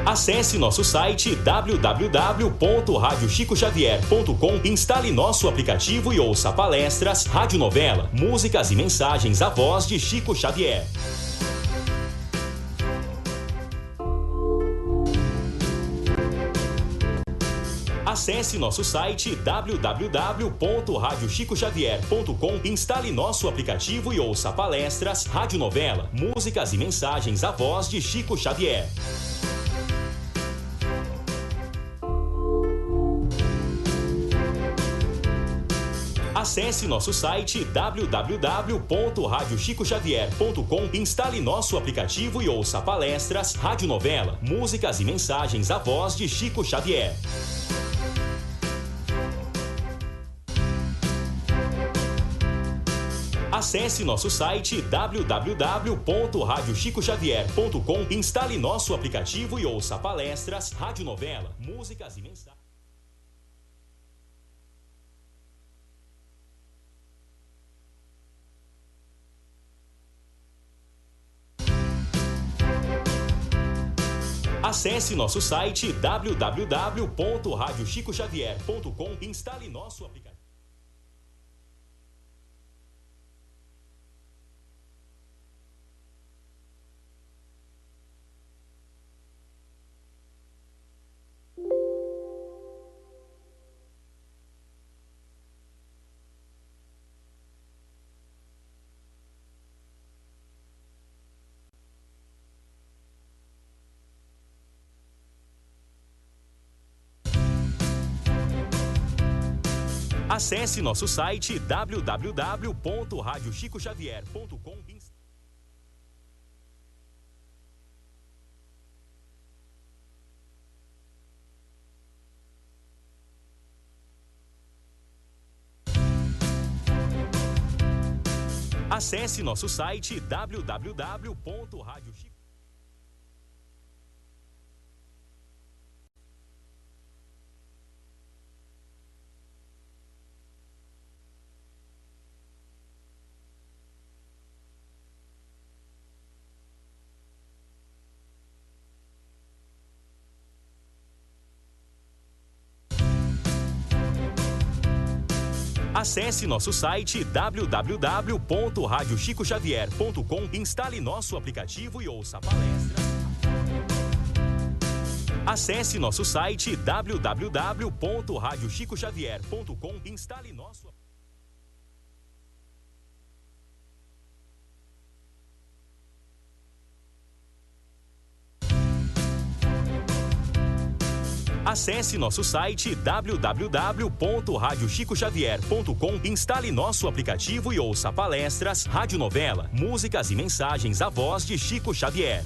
Acesse nosso site www.radiochicoxavier.com, instale nosso aplicativo e ouça palestras, radionovela, músicas e mensagens à voz de Chico Xavier. Acesse nosso site www.radiochicoxavier.com, instale nosso aplicativo e ouça palestras, radionovela, músicas e mensagens à voz de Chico Xavier. Acesse nosso site www.radiochicoxavier.com, instale nosso aplicativo e ouça palestras, radionovela, músicas e mensagens à voz de Chico Xavier. Acesse nosso site www.radiochicoxavier.com, instale nosso aplicativo e ouça palestras, radionovela, músicas e mensagens. Acesse nosso site www.radiochicoxavier.com, instale nosso aplicativo. Acesse nosso site www.radiochicoxavier.com. Acesse nosso site www.radiochicoxavier. Acesse nosso site www.radiochicoxavier.com, instale nosso aplicativo e ouça palestras. Acesse nosso site www.radiochicoxavier.com, instale nosso Acesse nosso site www.radiochicoxavier.com, instale nosso aplicativo e ouça palestras, radionovela, músicas e mensagens à voz de Chico Xavier.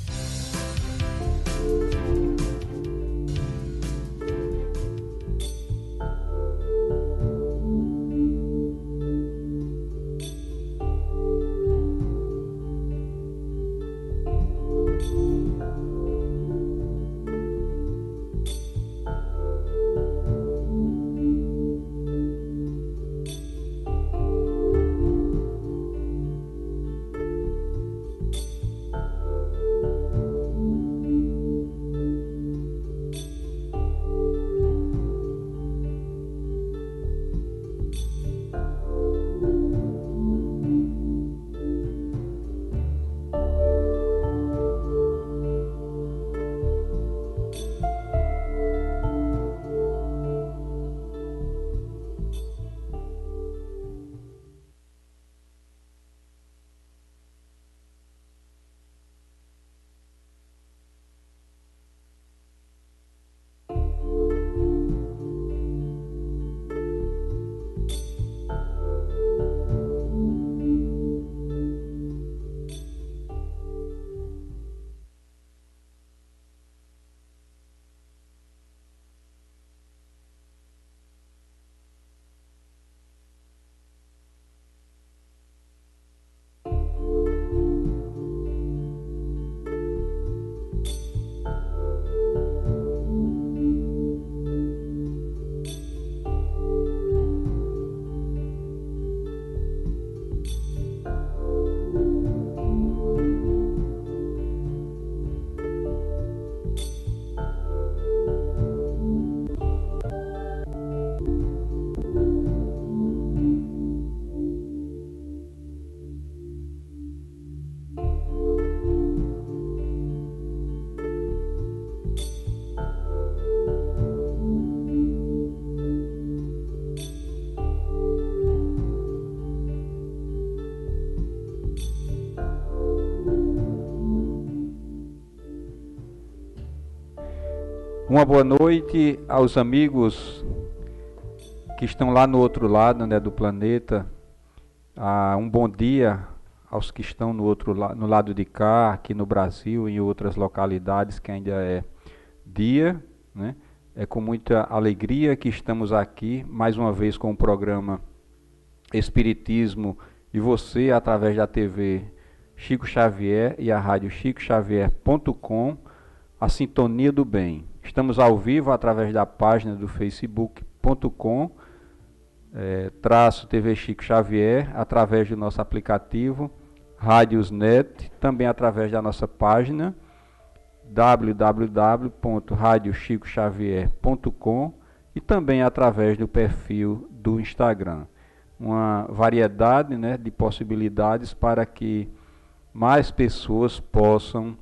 Uma boa noite aos amigos que estão lá no outro lado, né, do planeta. Um bom dia aos que estão no lado de cá, aqui no Brasil e em outras localidades que ainda é dia, né? É com muita alegria que estamos aqui mais uma vez com o programa Espiritismo e você através da TV Chico Xavier e a rádio chicoxavier.com, a Sintonia do Bem. Estamos ao vivo através da página do facebook.com traço TV Chico Xavier, através do nosso aplicativo Radiosnet, também através da nossa página www.radiochicoxavier.com e também através do perfil do Instagram. Uma variedade, né, de possibilidades para que mais pessoas possam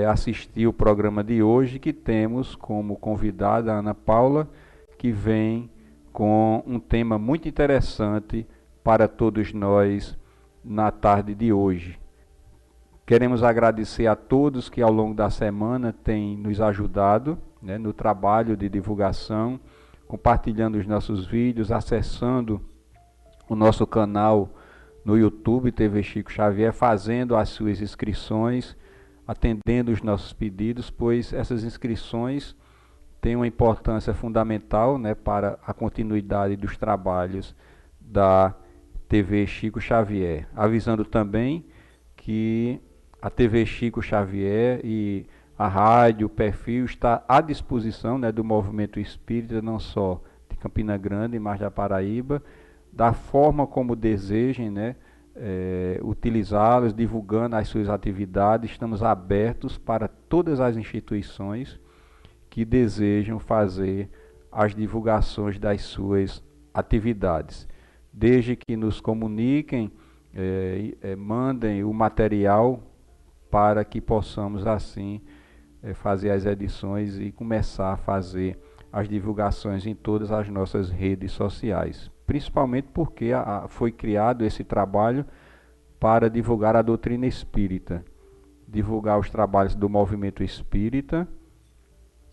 assistir o programa de hoje, que temos como convidada a Ana Paula, que vem com um tema muito interessante para todos nós na tarde de hoje. Queremos agradecer a todos que ao longo da semana têm nos ajudado, né, no trabalho de divulgação, compartilhando os nossos vídeos, acessando o nosso canal no YouTube, TV Chico Xavier, fazendo as suas inscrições, atendendo os nossos pedidos, pois essas inscrições têm uma importância fundamental, né, para a continuidade dos trabalhos da TV Chico Xavier. Avisando também que a TV Chico Xavier e a rádio, o perfil está à disposição, né, do movimento espírita, não só de Campina Grande, mas da Paraíba, da forma como desejem, né, utilizá-los, divulgando as suas atividades. Estamos abertos para todas as instituições que desejam fazer as divulgações das suas atividades, desde que nos comuniquem, mandem o material para que possamos assim fazer as edições e começar a fazer as divulgações em todas as nossas redes sociais, principalmente porque foi criado esse trabalho para divulgar a doutrina espírita, divulgar os trabalhos do movimento espírita,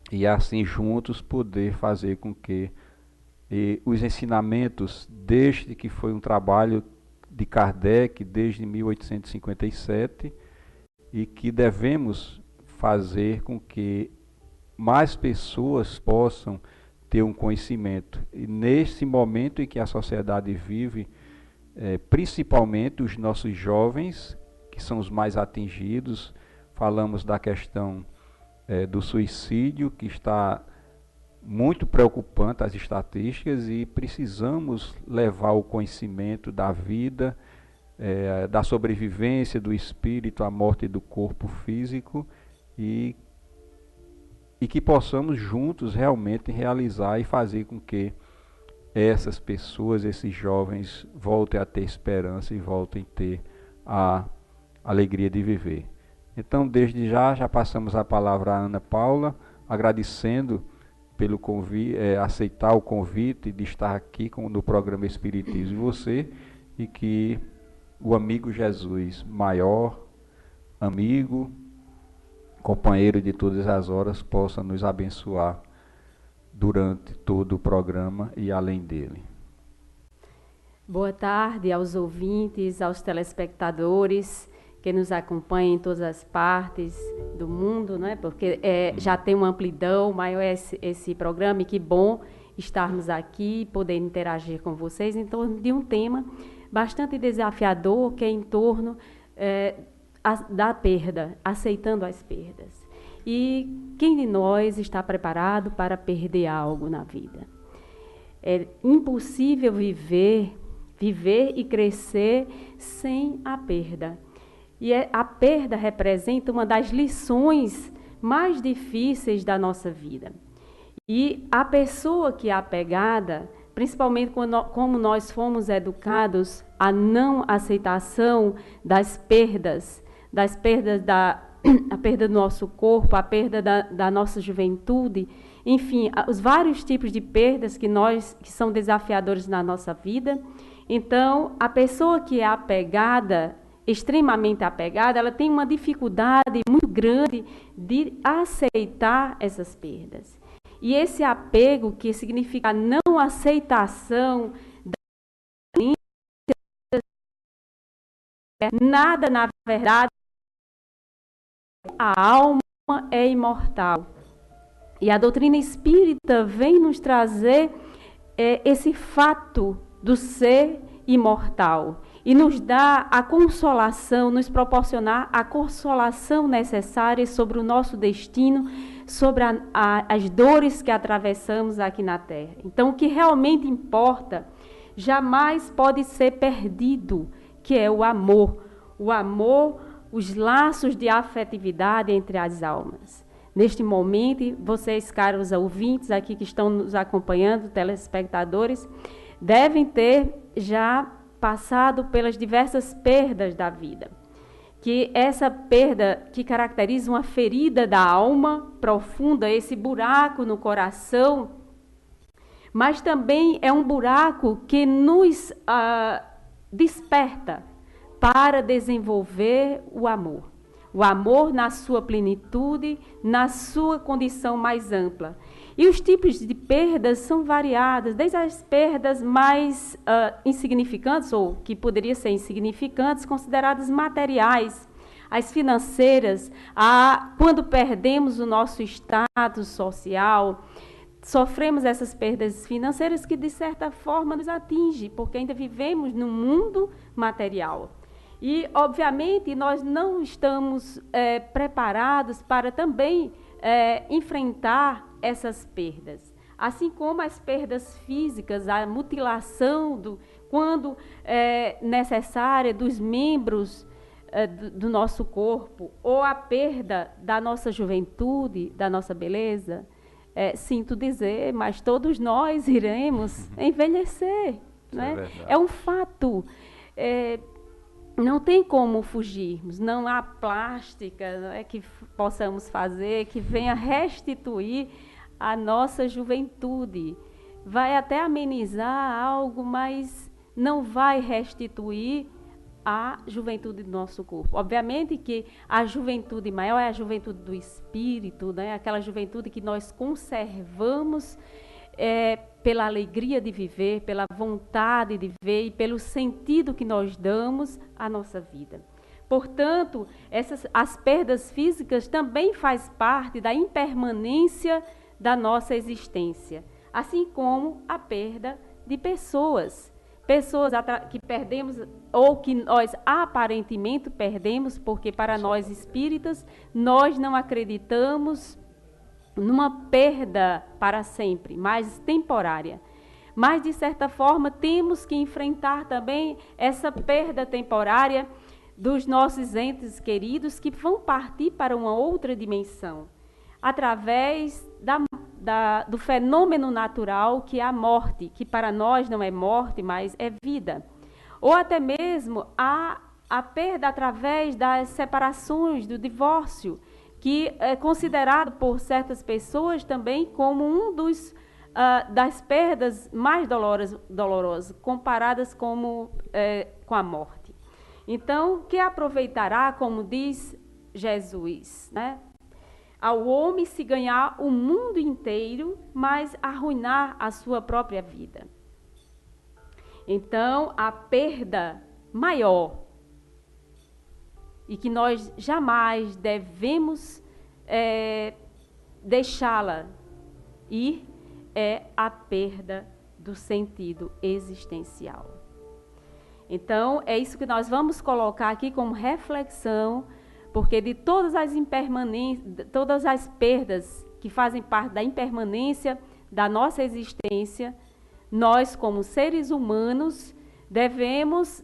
e assim juntos poder fazer com que os ensinamentos, desde que foi um trabalho de Kardec, desde 1857, e que devemos fazer com que mais pessoas possam ter um conhecimento. E nesse momento em que a sociedade vive, principalmente os nossos jovens, que são os mais atingidos, falamos da questão do suicídio, que está muito preocupante, as estatísticas, e precisamos levar o conhecimento da vida, da sobrevivência do espírito à morte do corpo físico, e que possamos juntos realmente realizar e fazer com que essas pessoas, esses jovens, voltem a ter esperança e voltem a ter a alegria de viver. Então, desde já passamos a palavra à Ana Paula, agradecendo pelo aceitar o convite de estar aqui no programa Espiritismo e você, e que o amigo Jesus, maior amigo, companheiro de todas as horas, possa nos abençoar durante todo o programa e além dele. Boa tarde aos ouvintes, aos telespectadores que nos acompanham em todas as partes do mundo, né? Porque já tem uma amplidão maior esse programa, e que bom estarmos aqui e poder interagir com vocês em torno de um tema bastante desafiador, que é em torno da perda, aceitando as perdas. E quem de nós está preparado para perder algo na vida? É impossível viver e crescer sem a perda. E a perda representa uma das lições mais difíceis da nossa vida. E a pessoa que é apegada, principalmente como nós fomos educados à não aceitação das perdas, a perda do nosso corpo, a perda da nossa juventude, enfim, os vários tipos de perdas que são desafiadores na nossa vida. Então, a pessoa que é apegada, extremamente apegada, ela tem uma dificuldade muito grande de aceitar essas perdas. E esse apego, que significa a não aceitação nada, na verdade, a alma é imortal. E a doutrina espírita vem nos trazer esse fato do ser imortal e nos dá a consolação, nos proporcionar a consolação necessária sobre o nosso destino, sobre as dores que atravessamos aqui na Terra. Então, o que realmente importa jamais pode ser perdido, que é o amor. O amor, os laços de afetividade entre as almas. Neste momento, vocês, caros ouvintes aqui que estão nos acompanhando, telespectadores, devem ter já passado pelas diversas perdas da vida. Que essa perda que caracteriza uma ferida da alma profunda, esse buraco no coração, mas também é um buraco que nos desperta para desenvolver o amor. O amor na sua plenitude, na sua condição mais ampla. E os tipos de perdas são variadas, desde as perdas mais insignificantes, ou que poderiam ser insignificantes, consideradas materiais, as financeiras, quando perdemos o nosso status social, sofremos essas perdas financeiras que, de certa forma, nos atingem, porque ainda vivemos num mundo material. E, obviamente, nós não estamos preparados para também enfrentar essas perdas. Assim como as perdas físicas, a mutilação, quando necessária, dos membros do nosso corpo, ou a perda da nossa juventude, da nossa beleza, sinto dizer, mas todos nós iremos envelhecer. Né? É um fato. Não tem como fugirmos, não há plástica que possamos fazer que venha restituir a nossa juventude. Vai até amenizar algo, mas não vai restituir a juventude do nosso corpo. Obviamente que a juventude maior é a juventude do espírito, né? Aquela juventude que nós conservamos pela alegria de viver, pela vontade de viver e pelo sentido que nós damos à nossa vida. Portanto, as perdas físicas também fazem parte da impermanência da nossa existência, assim como a perda de pessoas que perdemos ou que nós aparentemente perdemos, porque para nós espíritas, nós não acreditamos numa perda para sempre, mas temporária. Mas, de certa forma, temos que enfrentar também essa perda temporária dos nossos entes queridos que vão partir para uma outra dimensão, através do fenômeno natural que é a morte, que para nós não é morte, mas é vida. Ou até mesmo a perda através das separações, do divórcio, que é considerado por certas pessoas também como das perdas mais dolorosas, comparadas com a morte. Então, que aproveitará, como diz Jesus, né? Ao homem se ganhar o mundo inteiro, mas arruinar a sua própria vida. Então, a perda maior, e que nós jamais devemos deixá-la ir, é a perda do sentido existencial. Então, é isso que nós vamos colocar aqui como reflexão, porque de todas as impermanências, todas as perdas que fazem parte da impermanência da nossa existência, nós, como seres humanos, devemos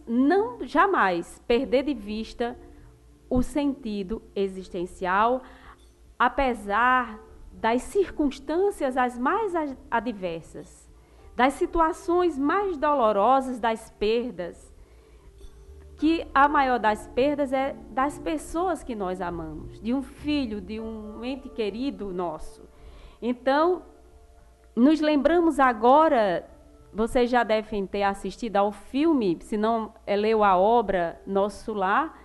jamais perder de vista o sentido existencial, apesar das circunstâncias as mais adversas, das situações mais dolorosas das perdas, que a maior das perdas é das pessoas que nós amamos, de um filho, de um ente querido nosso. Então, nos lembramos agora vocês já devem ter assistido ao filme, se não leu a obra Nosso Lar,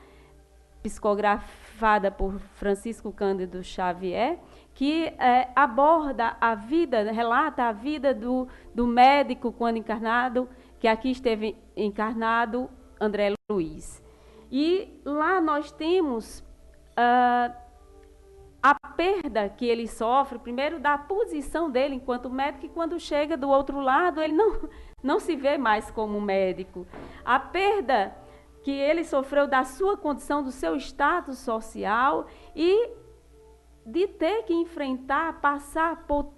psicografada por Francisco Cândido Xavier, que aborda a vida, relata a vida do médico quando encarnado, que aqui esteve encarnado, André Luiz. E lá nós temos a perda que ele sofre, primeiro da posição dele enquanto médico, e quando chega do outro lado, ele não se vê mais como médico. A perda que ele sofreu da sua condição, do seu status social e de ter que enfrentar, passar por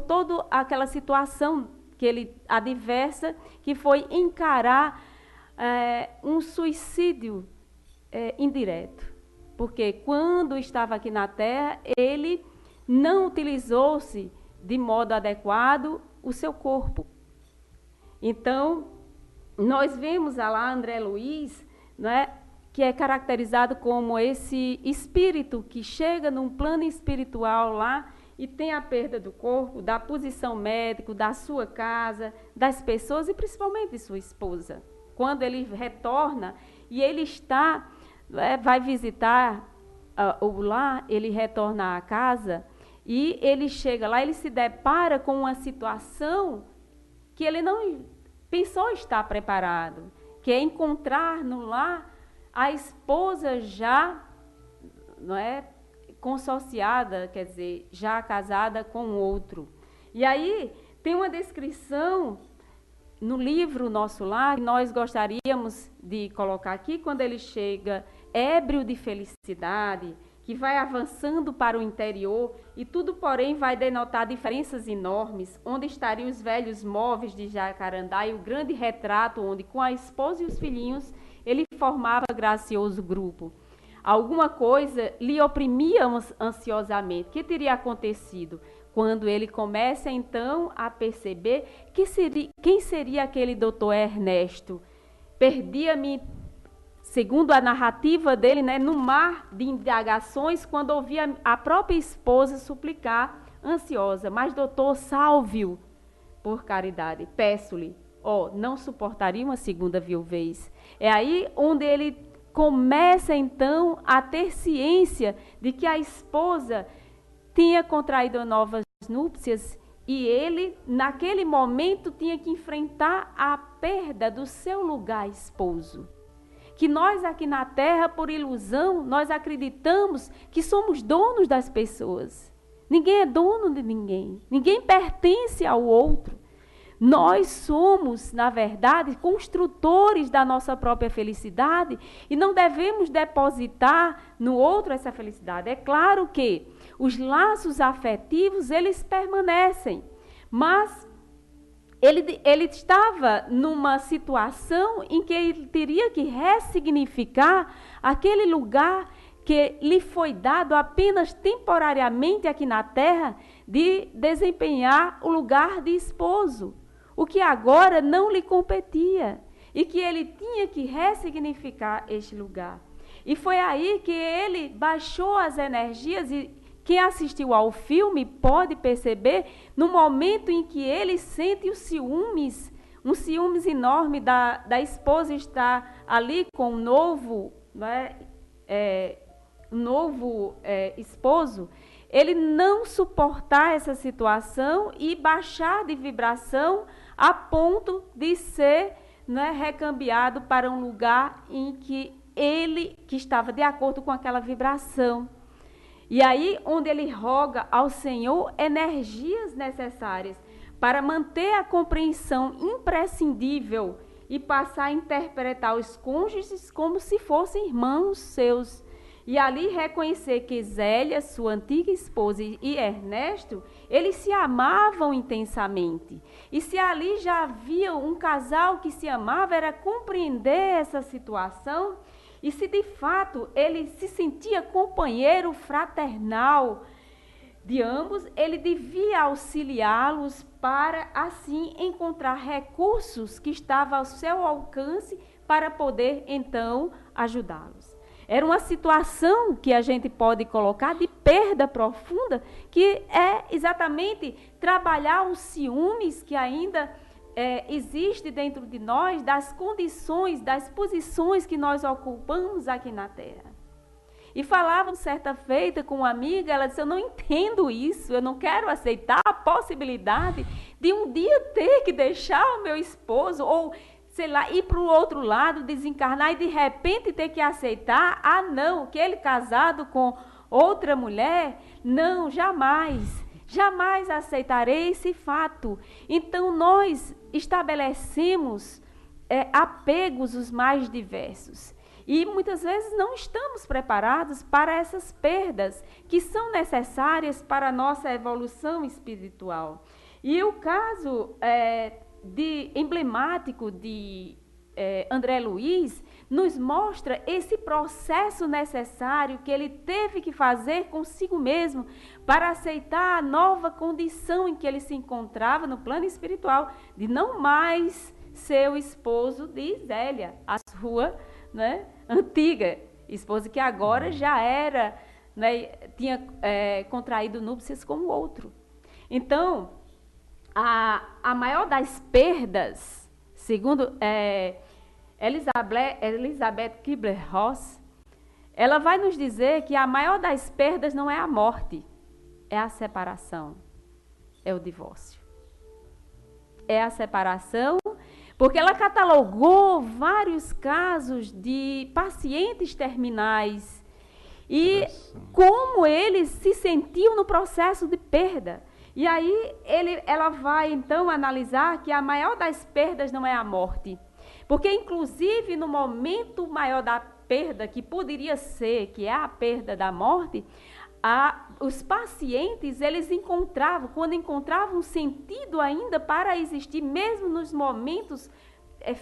toda aquela situação que ele adversa, que foi encarar um suicídio indireto. Porque quando estava aqui na Terra, ele não utilizou-se de modo adequado o seu corpo. Então, nós vemos lá André Luiz, não é, que é caracterizado como esse espírito que chega num plano espiritual lá e tem a perda do corpo, da posição médica, da sua casa, das pessoas e principalmente de sua esposa. Quando ele retorna e ele vai visitar o lar, ele retorna à casa e ele chega lá, ele se depara com uma situação que ele não pensou estar preparado, que é encontrar no lar a esposa já, não é, consociada, quer dizer, já casada com outro. E aí tem uma descrição no livro Nosso Lar, que nós gostaríamos de colocar aqui, quando ele chega ébrio de felicidade, que vai avançando para o interior, e tudo, porém, vai denotar diferenças enormes, onde estariam os velhos móveis de Jacarandá e o grande retrato onde, com a esposa e os filhinhos, ele formava gracioso grupo. Alguma coisa lhe oprimia ansiosamente. O que teria acontecido? Quando ele começa, então, a perceber quem seria aquele doutor Ernesto. Perdia-me, segundo a narrativa dele, né, no mar de indagações, quando ouvia a própria esposa suplicar, ansiosa, mas doutor, salve-o, por caridade, peço-lhe. Não suportaria uma segunda viuvez. É aí onde ele começa, então, a ter ciência de que a esposa tinha contraído novas núpcias e ele, naquele momento, tinha que enfrentar a perda do seu lugar esposo. Que nós aqui na Terra, por ilusão, nós acreditamos que somos donos das pessoas. Ninguém é dono de ninguém. Ninguém pertence ao outro. Nós somos, na verdade, construtores da nossa própria felicidade e não devemos depositar no outro essa felicidade. É claro que os laços afetivos, eles permanecem, mas ele estava numa situação em que ele teria que ressignificar aquele lugar que lhe foi dado apenas temporariamente aqui na Terra de desempenhar o lugar de esposo, o que agora não lhe competia e que ele tinha que ressignificar este lugar. E foi aí que ele baixou as energias e quem assistiu ao filme pode perceber no momento em que ele sente os ciúmes, um ciúmes enorme da esposa estar ali com um novo, esposo, ele não suportar essa situação e baixar de vibração a ponto de ser recambiado para um lugar em que ele que estava de acordo com aquela vibração. E aí, onde ele roga ao Senhor energias necessárias para manter a compreensão imprescindível e passar a interpretar os cônjuges como se fossem irmãos seus. E ali reconhecer que Zélia, sua antiga esposa, e Ernesto, eles se amavam intensamente. E se ali já havia um casal que se amava, era compreender essa situação. E se de fato ele se sentia companheiro fraternal de ambos, ele devia auxiliá-los para assim encontrar recursos que estavam ao seu alcance para poder então ajudá-los. Era uma situação que a gente pode colocar de perda profunda, que é exatamente trabalhar os ciúmes que ainda existe dentro de nós, das condições, das posições que nós ocupamos aqui na Terra. E falava certa feita com uma amiga, ela disse, eu não entendo isso, eu não quero aceitar a possibilidade de um dia ter que deixar o meu esposo, ou, sei lá, ir para o outro lado, desencarnar e de repente ter que aceitar, não, que ele casado com outra mulher, não, jamais aceitarei esse fato. Então nós estabelecemos apegos os mais diversos. E muitas vezes não estamos preparados para essas perdas que são necessárias para a nossa evolução espiritual. E o caso emblemático de André Luiz nos mostra esse processo necessário que ele teve que fazer consigo mesmo para aceitar a nova condição em que ele se encontrava no plano espiritual, de não mais ser o esposo de Zélia, a sua, né, antiga esposa, que agora já era, né, tinha contraído núpcias com o outro. Então, a maior das perdas, segundo Elizabeth Kubler-Ross, ela vai nos dizer que a maior das perdas não é a morte, é a separação, é o divórcio. É a separação, porque ela catalogou vários casos de pacientes terminais e como eles se sentiam no processo de perda. E aí ela vai então analisar que a maior das perdas não é a morte, porque inclusive no momento maior da perda, que poderia ser, que é a perda da morte, os pacientes, eles quando encontravam sentido ainda para existir, mesmo nos momentos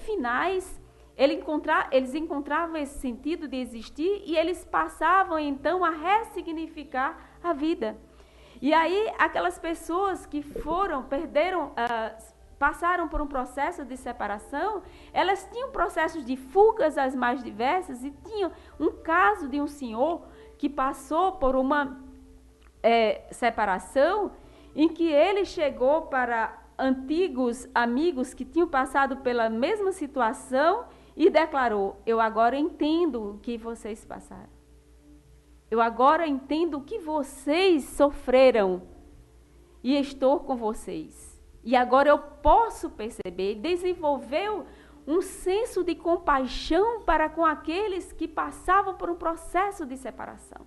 finais, eles encontravam esse sentido de existir e eles passavam então a ressignificar a vida. E aí aquelas pessoas que passaram por um processo de separação, elas tinham processos de fugas as mais diversas e tinham um caso de um senhor que passou por uma separação em que ele chegou para antigos amigos que tinham passado pela mesma situação e declarou, eu agora entendo o que vocês passaram. Eu agora entendo o que vocês sofreram e estou com vocês. E agora eu posso perceber, desenvolveu um senso de compaixão para com aqueles que passavam por um processo de separação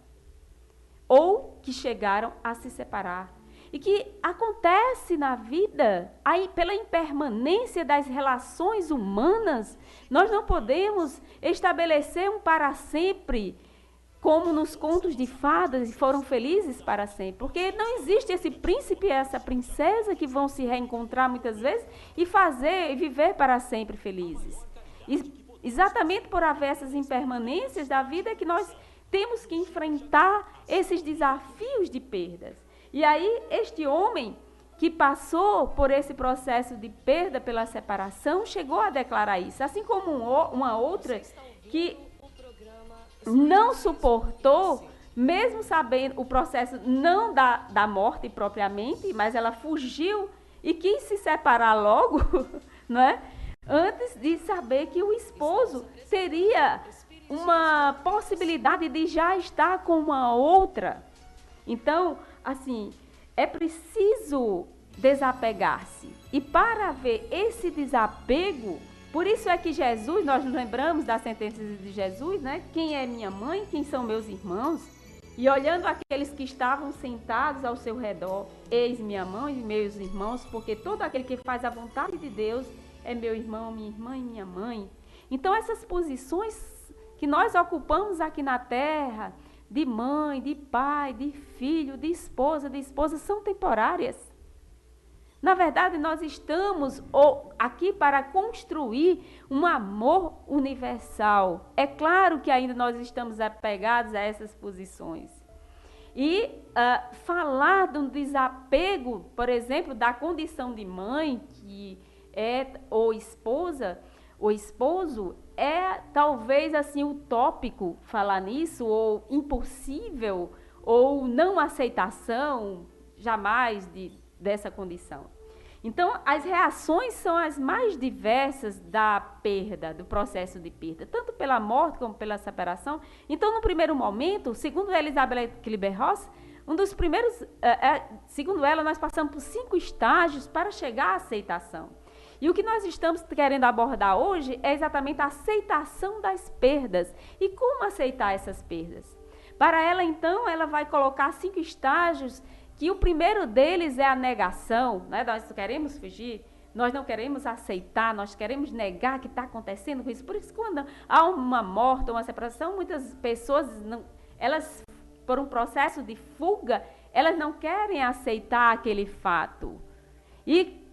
ou que chegaram a se separar. E que acontece na vida, aí, pela impermanência das relações humanas, nós não podemos estabelecer um para sempre, como nos contos de fadas, e foram felizes para sempre. Porque não existe esse príncipe e essa princesa que vão se reencontrar muitas vezes e viver para sempre felizes. E exatamente por haver essas impermanências da vida é que nós temos que enfrentar esses desafios de perdas. E aí, este homem que passou por esse processo de perda pela separação, chegou a declarar isso. Assim como uma outra que não suportou, mesmo sabendo o processo não da morte propriamente, mas ela fugiu e quis se separar logo, não é? Antes de saber que o esposo teria uma possibilidade de já estar com uma outra. Então, assim, é preciso desapegar-se. E para ver esse desapego, por isso é que Jesus, nós nos lembramos da sentença de Jesus, né? Quem é minha mãe, quem são meus irmãos? E olhando aqueles que estavam sentados ao seu redor, eis minha mãe e meus irmãos, porque todo aquele que faz a vontade de Deus é meu irmão, minha irmã e minha mãe. Então, essas posições que nós ocupamos aqui na Terra, de mãe, de pai, de filho, de esposa, são temporárias. Na verdade, nós estamos aqui para construir um amor universal. É claro que ainda nós estamos apegados a essas posições. E falar de um desapego, por exemplo, da condição de mãe, que é ou esposa, ou esposo, é talvez assim utópico falar nisso, ou impossível, ou não aceitação jamais dessa condição. Então, as reações são as mais diversas da perda, do processo de perda, tanto pela morte como pela separação. Então, no primeiro momento, segundo Elizabeth Kübler-Ross, um dos primeiros, segundo ela, nós passamos por 5 estágios para chegar à aceitação. E o que nós estamos querendo abordar hoje é exatamente a aceitação das perdas. E como aceitar essas perdas? Para ela, então, ela vai colocar 5 estágios, que o primeiro deles é a negação, né? Nós queremos fugir, nós não queremos aceitar, nós queremos negar que está acontecendo com isso. Por isso, quando há uma morte ou uma separação, muitas pessoas, elas, por um processo de fuga, elas não querem aceitar aquele fato. E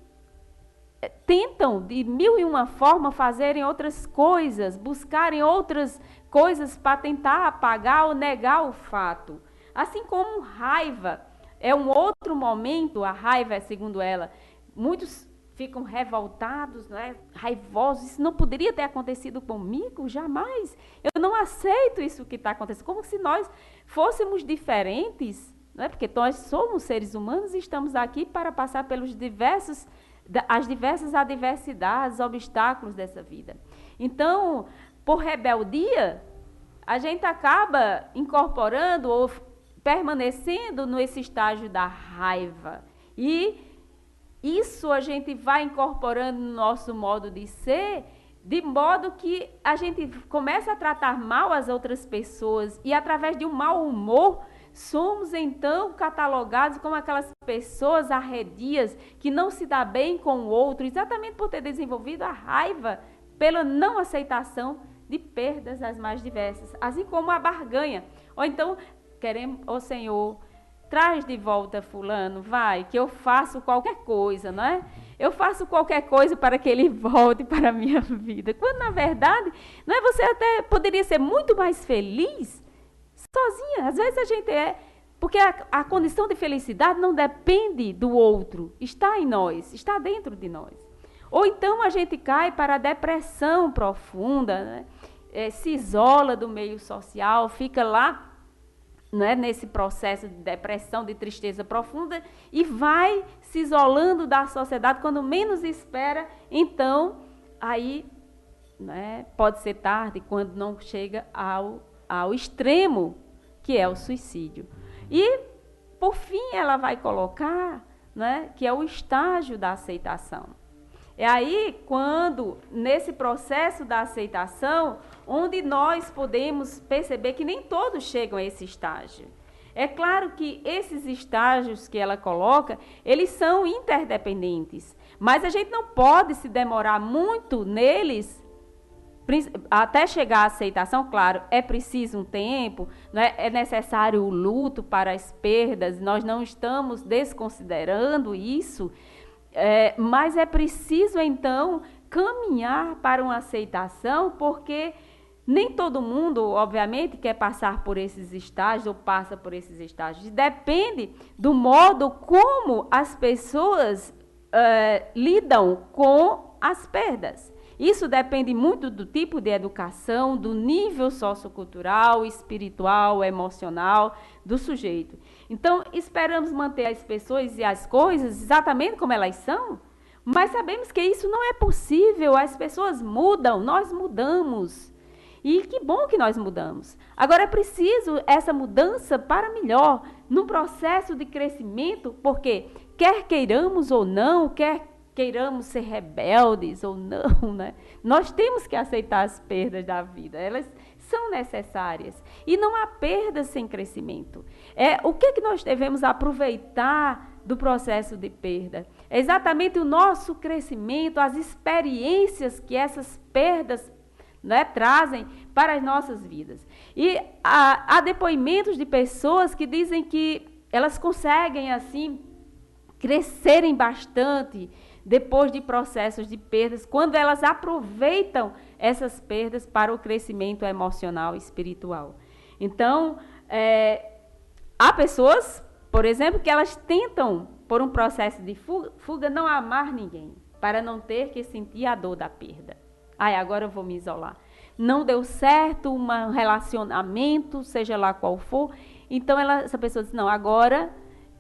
tentam, de 1001 formas, fazerem outras coisas, buscarem outras coisas para tentar apagar ou negar o fato. Assim como raiva. É um outro momento, a raiva, segundo ela. Muitos ficam revoltados, né? Raivosos. Isso não poderia ter acontecido comigo, jamais. Eu não aceito isso que está acontecendo. Como se nós fôssemos diferentes, né? Porque nós somos seres humanos e estamos aqui para passar pelos as diversas adversidades, obstáculos dessa vida. Então, por rebeldia, a gente acaba incorporando ou permanecendo nesse estágio da raiva. E isso a gente vai incorporando no nosso modo de ser, de modo que a gente começa a tratar mal as outras pessoas e, através de um mau humor, somos então catalogados como aquelas pessoas arredias que não se dá bem com o outro, exatamente por ter desenvolvido a raiva pela não aceitação de perdas as mais diversas, assim como a barganha. Ou então, queremos, ô Senhor, traz de volta fulano, vai, que eu faço qualquer coisa, não é? Eu faço qualquer coisa para que ele volte para a minha vida. Quando, na verdade, não é, você até poderia ser muito mais feliz sozinha. Às vezes a gente porque a condição de felicidade não depende do outro, está em nós, está dentro de nós. Ou então a gente cai para a depressão profunda, né? Se isola do meio social, fica lá, né, nesse processo de depressão, de tristeza profunda, e vai se isolando da sociedade. Quando menos espera, então, aí, né, pode ser tarde, quando não chega ao extremo, que é o suicídio. E, por fim, ela vai colocar, né, que é o estágio da aceitação. É aí, quando, nesse processo da aceitação, onde nós podemos perceber que nem todos chegam a esse estágio. É claro que esses estágios que ela coloca, eles são interdependentes, mas a gente não pode se demorar muito neles até chegar à aceitação. Claro, é preciso um tempo, né? É necessário o luto para as perdas, nós não estamos desconsiderando isso, mas é preciso, então, caminhar para uma aceitação, porque nem todo mundo, obviamente, quer passar por esses estágios ou passa por esses estágios. Depende do modo como as pessoas lidam com as perdas. Isso depende muito do tipo de educação, do nível sociocultural, espiritual, emocional do sujeito. Então, esperamos manter as pessoas e as coisas exatamente como elas são, mas sabemos que isso não é possível. As pessoas mudam, nós mudamos. E que bom que nós mudamos. Agora é preciso essa mudança para melhor, num processo de crescimento, porque quer queiramos ou não, quer queiramos ser rebeldes ou não, né? Nós temos que aceitar as perdas da vida, elas são necessárias. E não há perdas sem crescimento. O que nós devemos aproveitar do processo de perda? É exatamente o nosso crescimento, as experiências que essas perdas, né, trazem para as nossas vidas. E há depoimentos de pessoas que dizem que elas conseguem, assim, crescerem bastante depois de processos de perdas, quando elas aproveitam essas perdas para o crescimento emocional e espiritual. Então, há pessoas, por exemplo, que elas tentam, por um processo de fuga, não amar ninguém, para não ter que sentir a dor da perda. Agora eu vou me isolar. não deu certo um relacionamento, seja lá qual for. Então, essa pessoa diz, não, agora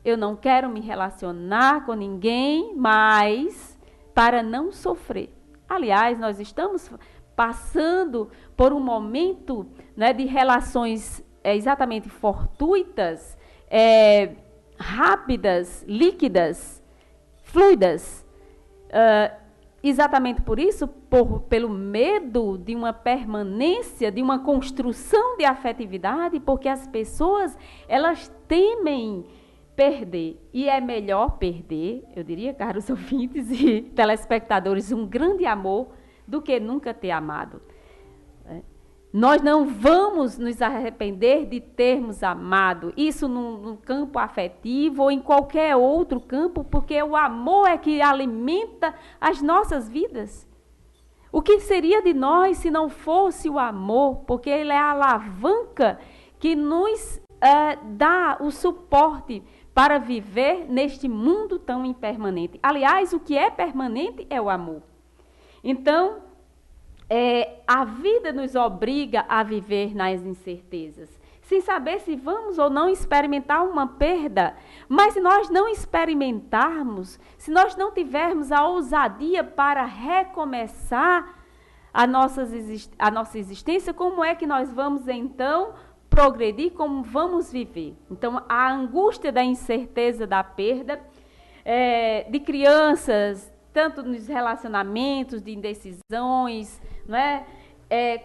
eu não quero me relacionar com ninguém mais para não sofrer. Aliás, nós estamos passando por um momento, né, de relações exatamente fortuitas, rápidas, líquidas, fluidas. Exatamente por isso, pelo medo de uma permanência, de uma construção de afetividade, porque as pessoas, elas temem perder. E é melhor perder, eu diria, caros ouvintes e telespectadores, um grande amor do que nunca ter amado. Nós não vamos nos arrepender de termos amado, isso no campo afetivo ou em qualquer outro campo, porque o amor é que alimenta as nossas vidas. O que seria de nós se não fosse o amor? Porque ele é a alavanca que nos dá o suporte para viver neste mundo tão impermanente. Aliás, o que é permanente é o amor. Então, a vida nos obriga a viver nas incertezas, sem saber se vamos ou não experimentar uma perda. Mas se nós não experimentarmos, se nós não tivermos a ousadia para recomeçar a nossa existência, como é que nós vamos então progredir, como vamos viver? Então, a angústia da incerteza da perda, de crianças, tanto nos relacionamentos, de indecisões, não é?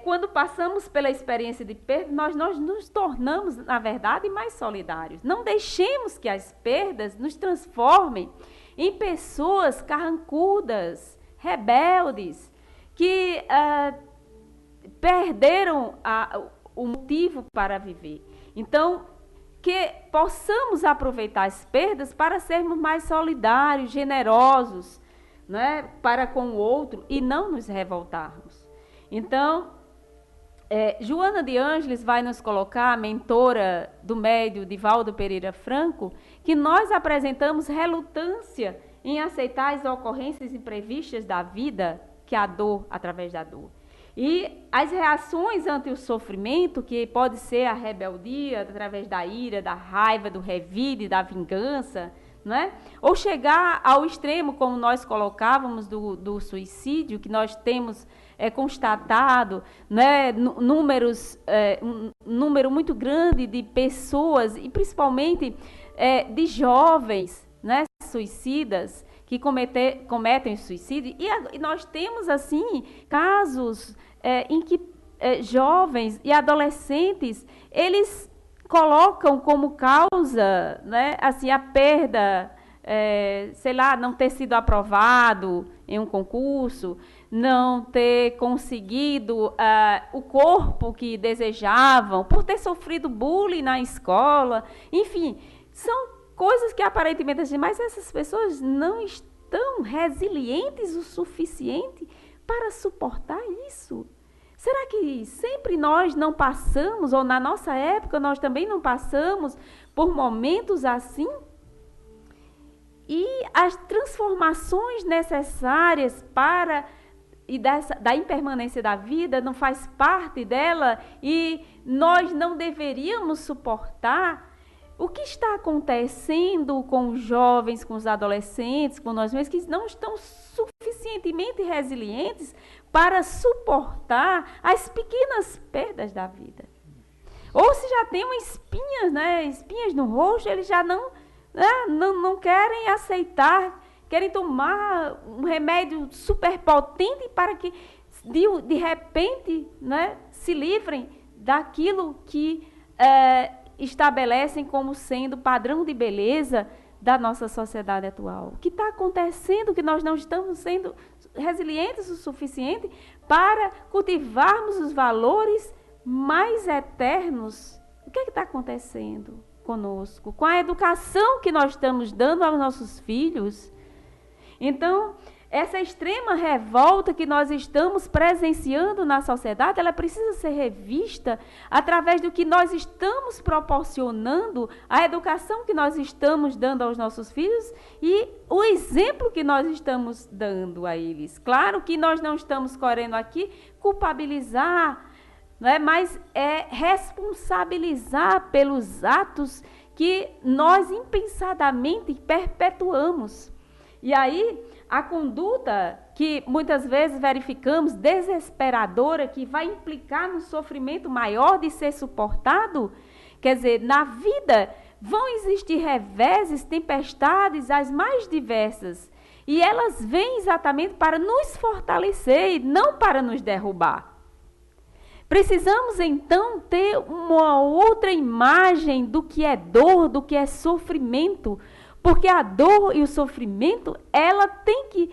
Quando passamos pela experiência de perda, nós nos tornamos, na verdade, mais solidários. Não deixemos que as perdas nos transformem em pessoas carrancudas, rebeldes, que perderam o motivo para viver. Então, que possamos aproveitar as perdas para sermos mais solidários, generosos, né, para com o outro e não nos revoltarmos. Então, Joana de Ângeles vai nos colocar, a mentora do médium Divaldo Pereira Franco, que nós apresentamos relutância em aceitar as ocorrências imprevistas da vida, que é a dor através da dor. E as reações ante o sofrimento, que pode ser a rebeldia, através da ira, da raiva, do revide, da vingança, não é? Ou chegar ao extremo, como nós colocávamos, do suicídio, que nós temos constatado, né, um número muito grande de pessoas, e principalmente de jovens, né, suicidas, que cometem suicídio. E nós temos, assim, casos em que jovens e adolescentes, eles colocam como causa, né, assim, a perda, sei lá, não ter sido aprovado em um concurso, não ter conseguido o corpo que desejavam, por ter sofrido bullying na escola. Enfim, são coisas que aparentemente assim, mas essas pessoas não estão resilientes o suficiente para suportar isso. Será que sempre nós não passamos, ou na nossa época nós também não passamos por momentos assim? E as transformações necessárias da impermanência da vida não faz parte dela, e nós não deveríamos suportar. O que está acontecendo com os jovens, com os adolescentes, com nós mesmos, que não estão suficientemente resilientes para suportar as pequenas perdas da vida? Ou se já tem espinhas, né, espinhas no rosto, eles já não querem aceitar, querem tomar um remédio superpotente para que, de repente, né, se livrem daquilo que estabelecem como sendo padrão de beleza da nossa sociedade atual. O que está acontecendo que nós não estamos sendo resilientes o suficiente para cultivarmos os valores mais eternos? O que está acontecendo conosco? Com a educação que nós estamos dando aos nossos filhos? Então, essa extrema revolta que nós estamos presenciando na sociedade, ela precisa ser revista através do que nós estamos proporcionando, a educação que nós estamos dando aos nossos filhos e o exemplo que nós estamos dando a eles. Claro que nós não estamos querendo aqui culpabilizar não é? Mas é responsabilizar pelos atos que nós impensadamente perpetuamos. E aí, a conduta que muitas vezes verificamos, desesperadora, que vai implicar no sofrimento maior de ser suportado, quer dizer, na vida vão existir reveses, tempestades, as mais diversas, e elas vêm exatamente para nos fortalecer e não para nos derrubar. Precisamos, então, ter uma outra imagem do que é dor, do que é sofrimento, porque a dor e o sofrimento, ela tem que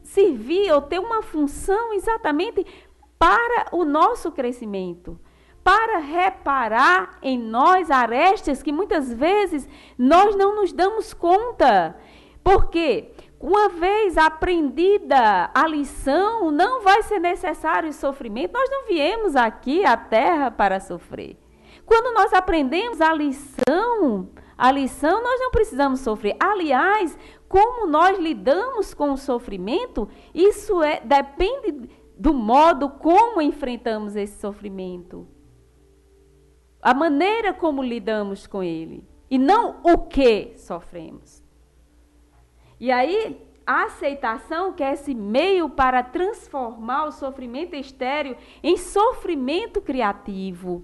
servir ou ter uma função exatamente para o nosso crescimento, para reparar em nós arestas que muitas vezes nós não nos damos conta. Porque uma vez aprendida a lição, não vai ser necessário sofrimento. Nós não viemos aqui à Terra para sofrer. Quando nós aprendemos a lição nós não precisamos sofrer. Aliás, como nós lidamos com o sofrimento, isso depende do modo como enfrentamos esse sofrimento. A maneira como lidamos com ele. E não o que sofremos. E aí, a aceitação, que é esse meio para transformar o sofrimento estéril em sofrimento criativo.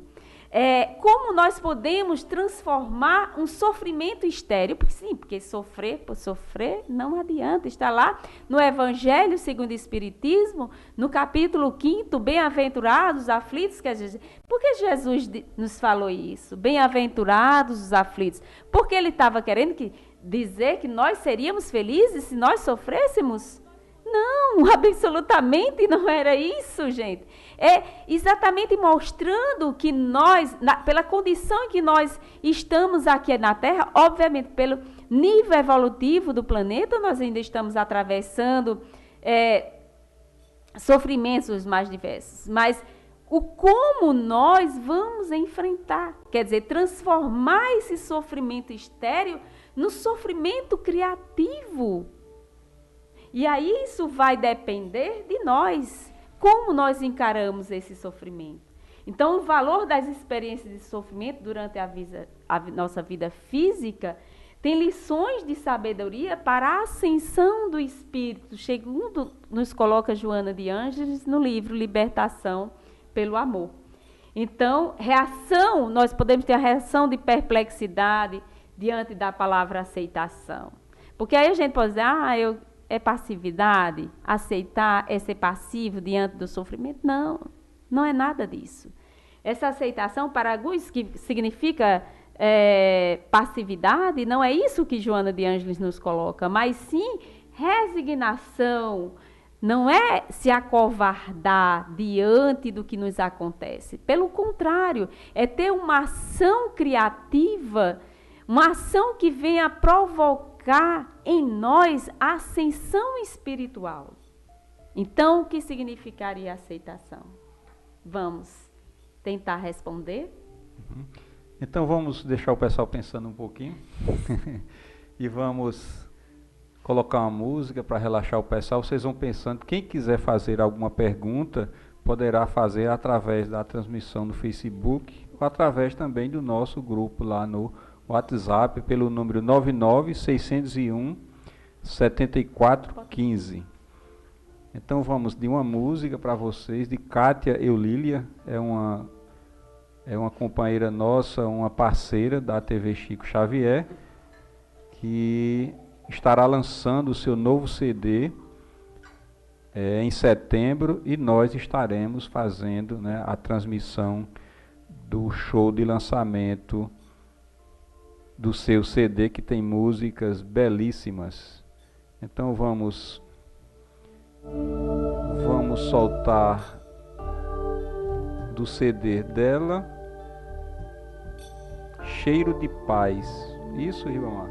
Como nós podemos transformar um sofrimento estéril? Porque sofrer por sofrer não adianta. Está lá no Evangelho segundo o Espiritismo, no capítulo 5, bem-aventurados os aflitos. Por que Jesus nos falou isso? Bem-aventurados os aflitos. Porque ele estava querendo dizer que nós seríamos felizes se nós sofrêssemos? Não, absolutamente não era isso, gente. É exatamente mostrando que nós, pela condição em que nós estamos aqui na Terra, obviamente pelo nível evolutivo do planeta, nós ainda estamos atravessando sofrimentos mais diversos, mas o como nós vamos enfrentar, quer dizer, transformar esse sofrimento estéril no sofrimento criativo. E aí isso vai depender de nós, como nós encaramos esse sofrimento. Então, o valor das experiências de sofrimento durante a nossa vida física tem lições de sabedoria para a ascensão do espírito, segundo nos coloca Joana de Ângeles no livro Libertação pelo Amor. Então, nós podemos ter a reação de perplexidade diante da palavra aceitação. Porque aí a gente pode dizer, é passividade, aceitar é ser passivo diante do sofrimento. Não, não é nada disso. Essa aceitação, para alguns, que significa passividade, não é isso que Joana de Ângeles nos coloca, mas sim resignação, não é se acovardar diante do que nos acontece. Pelo contrário, é ter uma ação criativa, uma ação que venha provocar em nós a ascensão espiritual. Então, o que significaria aceitação? Vamos tentar responder? Então, vamos deixar o pessoal pensando um pouquinho e vamos colocar uma música para relaxar o pessoal. Vocês vão pensando. Quem quiser fazer alguma pergunta, poderá fazer através da transmissão no Facebook ou através também do nosso grupo lá no WhatsApp, pelo número 99601-7415. Então vamos de uma música para vocês, de Kátia Eulília, é uma companheira nossa, uma parceira da TV Chico Xavier, que estará lançando o seu novo CD em setembro, e nós estaremos fazendo, né, a transmissão do show de lançamento do seu CD, que tem músicas belíssimas. Então vamos soltar do CD dela, Cheiro de Paz. Isso, Ribamar?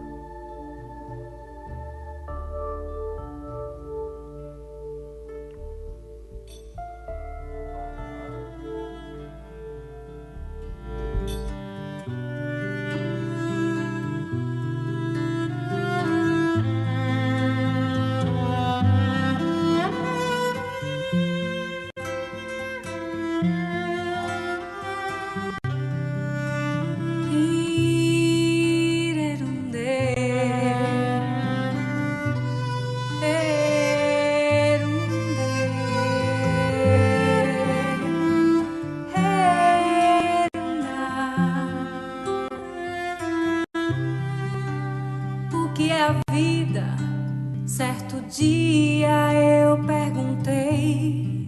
vida. Certo dia eu perguntei,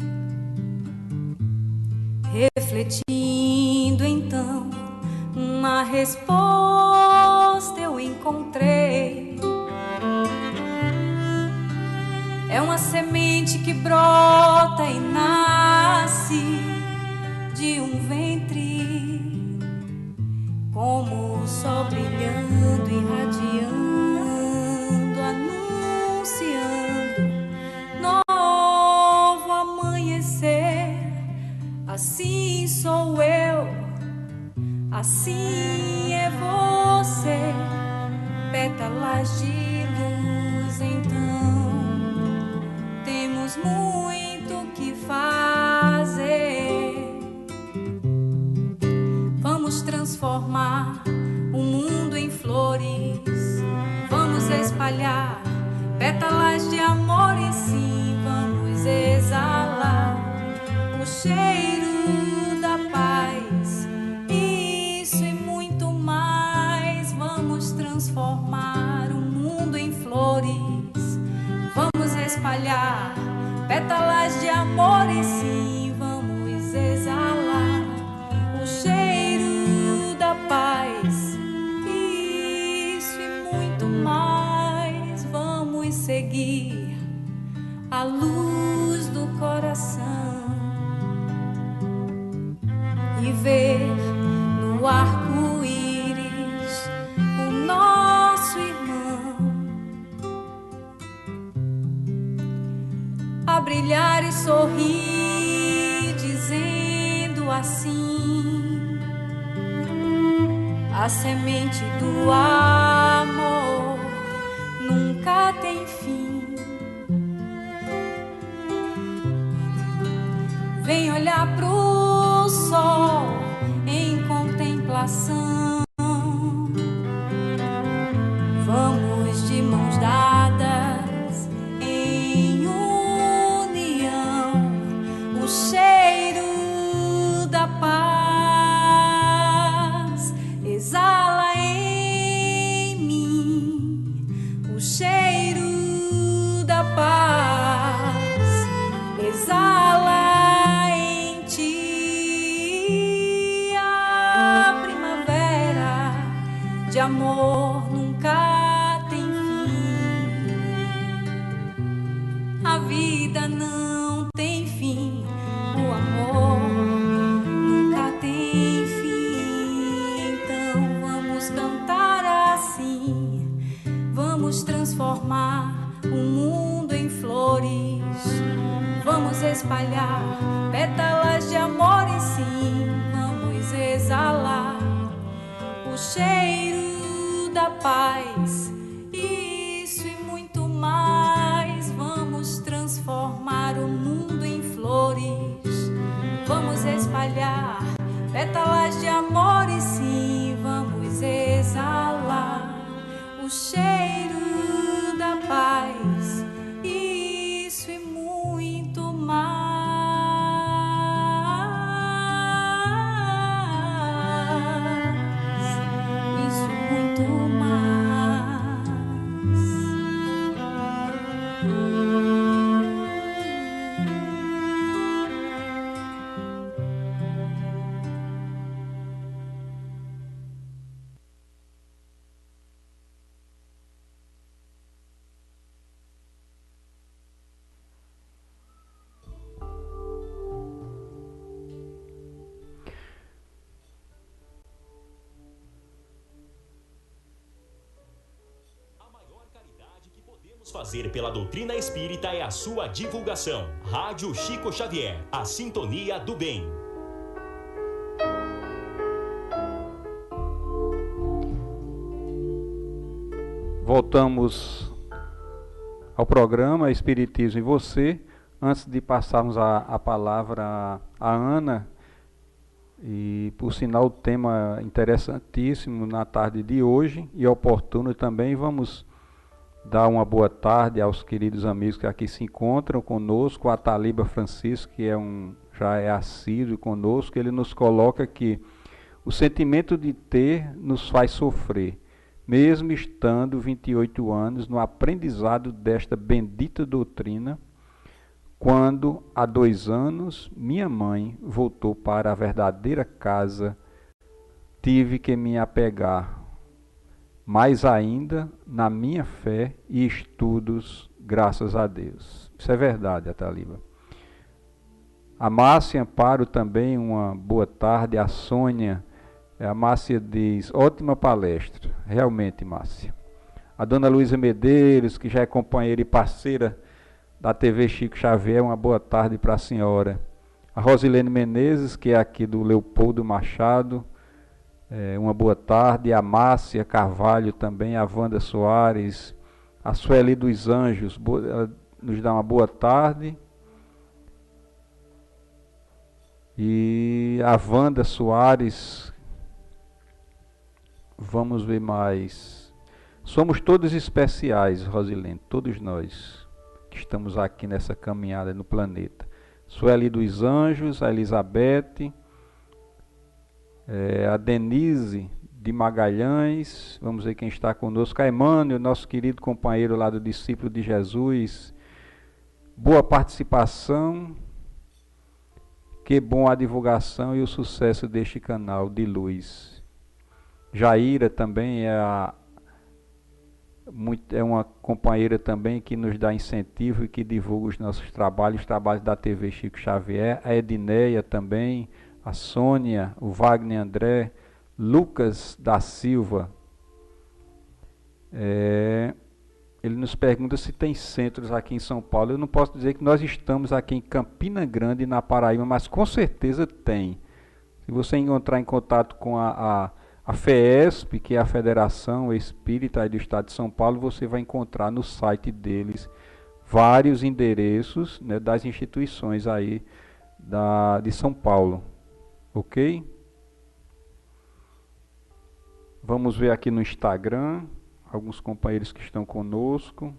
refletindo então, uma resposta eu encontrei. É uma semente que brota e nasce de um ventre, como o sol brilhando, irradiando, anunciando novo amanhecer. Assim sou eu, assim é você, pétalas de luz. Então temos muito que fazer. Vamos transformar o mundo em flores. Vamos espalhar pétalas de amor e sim, vamos exalar o cheiro da paz. Isso e muito mais. Vamos transformar o mundo em flores. Vamos espalhar pétalas de amor e sim, vamos exalar o cheiro da paz. Isso e muito mais. Vamos seguir a luz do coração e ver no arco-íris o nosso irmão a brilhar e sorrir, dizendo assim: a semente do amor nunca tem fim. Vem olhar pro sol em contemplação. Vamos de mãos dadas em união. O cheiro da paz exala em mim. O cheiro da paz exala em ti. A primavera de amor nunca tem fim. A vida não tem fim. O amor nunca tem fim. Então vamos cantar assim. Vamos transformar o mundo em flores. Vamos espalhar pétalas de amor e sim, vamos exalar o cheiro da paz. Isso e muito mais. Vamos transformar o mundo em flores. Vamos espalhar pétalas de amor e sim, vamos exalar o cheiro da paz. Isso e muito mais. Isso e muito mais. Fazer pela doutrina espírita é a sua divulgação. Rádio Chico Xavier, a sintonia do bem. Voltamos ao programa Espiritismo e Você. Antes de passarmos a palavra a Ana, e por sinal o tema interessantíssimo na tarde de hoje e oportuno também, vamos dar uma boa tarde aos queridos amigos que aqui se encontram conosco. A Taliba Francisco, que já é assíduo conosco, ele nos coloca que o sentimento de ter nos faz sofrer, mesmo estando 28 anos no aprendizado desta bendita doutrina, quando, há 2 anos, minha mãe voltou para a verdadeira casa, tive que me apegar mais ainda na minha fé e estudos, graças a Deus. Isso é verdade, Ataliba. A Márcia Amparo também, uma boa tarde. A Sônia, a Márcia diz, ótima palestra. Realmente, Márcia. A dona Luísa Medeiros, que já é companheira e parceira da TV Chico Xavier, uma boa tarde para a senhora. A Rosilene Menezes, que é aqui do Leopoldo Machado, uma boa tarde. A Márcia Carvalho também, a Wanda Soares, a Sueli dos Anjos, ela nos dá uma boa tarde. E a Wanda Soares, vamos ver mais. Somos todos especiais, Rosilene, todos nós que estamos aqui nessa caminhada no planeta. Sueli dos Anjos, a Elizabeth, a Denise de Magalhães, vamos ver quem está conosco, a Emmanuel, nosso querido companheiro lá do Discípulo de Jesus. Boa participação. Que bom a divulgação e o sucesso deste canal de luz. Jaira também é uma companheira também que nos dá incentivo e que divulga os nossos trabalhos, os trabalhos da TV Chico Xavier. A Edneia também, a Sônia, o Wagner André, Lucas da Silva. Ele nos pergunta se tem centros aqui em São Paulo. Eu não posso dizer que nós estamos aqui em Campina Grande, na Paraíba, mas com certeza tem. Se você entrar em contato com a FEESP, que é a Federação Espírita do Estado de São Paulo, você vai encontrar no site deles vários endereços, né, das instituições aí de São Paulo. Ok? Vamos ver aqui no Instagram alguns companheiros que estão conosco.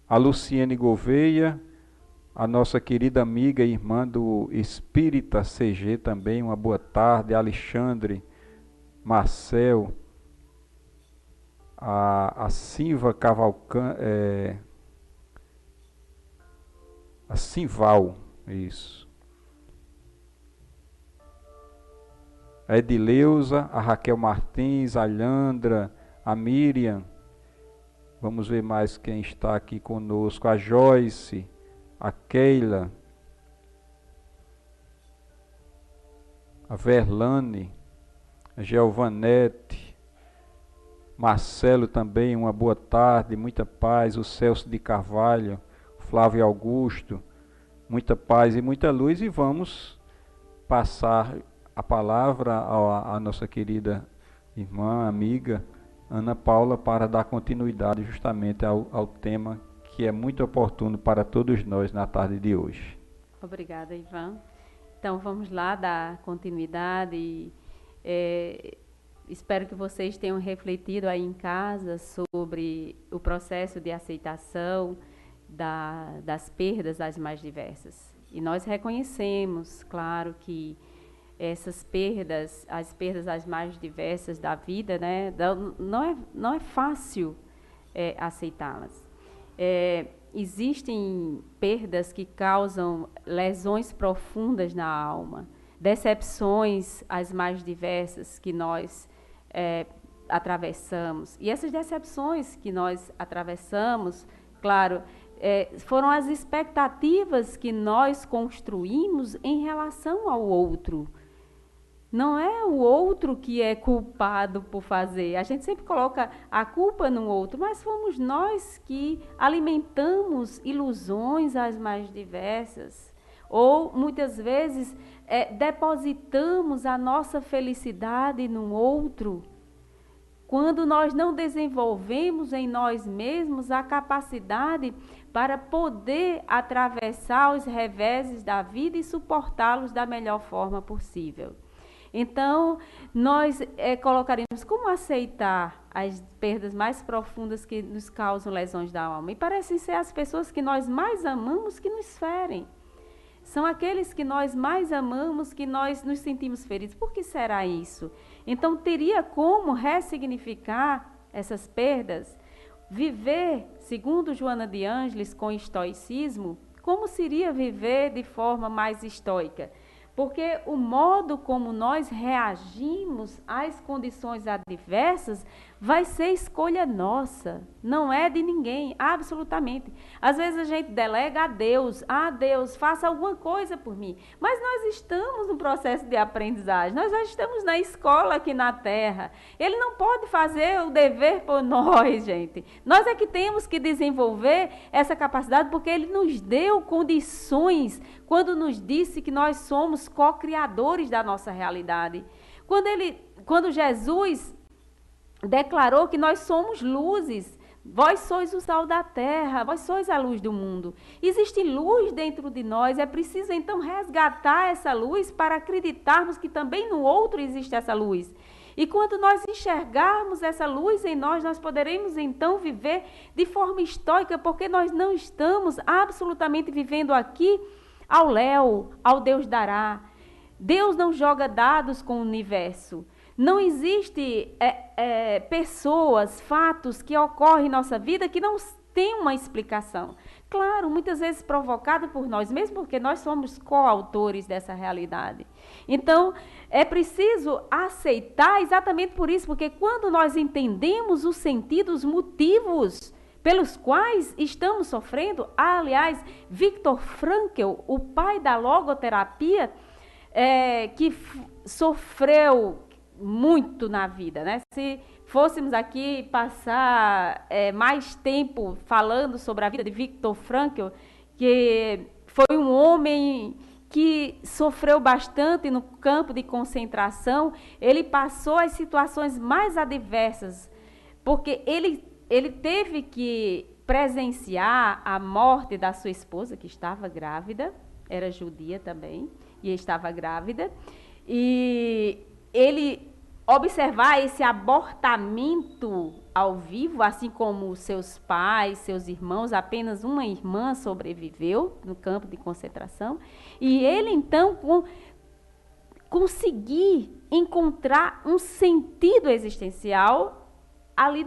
A Luciene Gouveia, a nossa querida amiga e irmã do Espírita CG também, uma boa tarde. Alexandre, Marcel, a Silva Cavalcante, a Simval, isso. A Edileuza, a Raquel Martins, a Leandra, a Miriam. Vamos ver mais quem está aqui conosco. A Joyce, a Keila, a Verlane, a Geovanete, Marcelo também, uma boa tarde, muita paz. O Celso de Carvalho, Flávio Augusto, muita paz e muita luz. E vamos passar a palavra à nossa querida irmã, amiga, Ana Paula, para dar continuidade justamente ao tema que é muito oportuno para todos nós na tarde de hoje. Obrigada, Ivan. Então, vamos lá dar continuidade. Espero que vocês tenham refletido aí em casa sobre o processo de aceitação das perdas as mais diversas. E nós reconhecemos, claro, que essas perdas, as perdas as mais diversas da vida, né, não é fácil aceitá-las. Existem perdas que causam lesões profundas na alma, decepções as mais diversas que nós atravessamos. E essas decepções que nós atravessamos, claro, foram as expectativas que nós construímos em relação ao outro. Não é o outro que é culpado por fazer. A gente sempre coloca a culpa no outro, mas fomos nós que alimentamos ilusões as mais diversas. Ou, muitas vezes, depositamos a nossa felicidade no outro, quando nós não desenvolvemos em nós mesmos a capacidade para poder atravessar os reveses da vida e suportá-los da melhor forma possível. Então, nós colocaremos como aceitar as perdas mais profundas que nos causam lesões da alma. E parecem ser as pessoas que nós mais amamos que nos ferem. são aqueles que nós mais amamos, que nós nos sentimos feridos. Por que será isso? Então, teria como ressignificar essas perdas? Viver, segundo Joana de Ângeles, com estoicismo, como seria viver de forma mais estoica? Porque o modo como nós reagimos às condições adversas vai ser escolha nossa, não é de ninguém, absolutamente. Às vezes a gente delega a Deus, Deus, faça alguma coisa por mim. Mas nós estamos no processo de aprendizagem, nós já estamos na escola aqui na Terra. Ele não pode fazer o dever por nós, gente. Nós é que temos que desenvolver essa capacidade, porque Ele nos deu condições quando nos disse que nós somos co-criadores da nossa realidade. Quando Jesus declarou que nós somos luzes, vós sois o sal da terra, vós sois a luz do mundo. Existe luz dentro de nós, é preciso então resgatar essa luz para acreditarmos que também no outro existe essa luz. E quando nós enxergarmos essa luz em nós, nós poderemos então viver de forma estoica, porque nós não estamos absolutamente vivendo aqui ao léu, ao Deus dará. Deus não joga dados com o universo. Não existe pessoas, fatos que ocorrem em nossa vida que não têm uma explicação. Claro, muitas vezes provocado por nós mesmos, porque nós somos coautores dessa realidade. Então, é preciso aceitar exatamente por isso, porque quando nós entendemos o sentido, os motivos pelos quais estamos sofrendo, aliás, Viktor Frankl, o pai da logoterapia, que sofreu muito na vida, né? Se fôssemos aqui passar mais tempo falando sobre a vida de Viktor Frankl, que foi um homem que sofreu bastante no campo de concentração, ele passou as situações mais adversas, porque ele teve que presenciar a morte da sua esposa, que estava grávida, era judia também, e estava grávida, e ele observar esse abortamento ao vivo, assim como seus pais, seus irmãos, apenas uma irmã sobreviveu no campo de concentração, e ele então conseguir encontrar um sentido existencial ali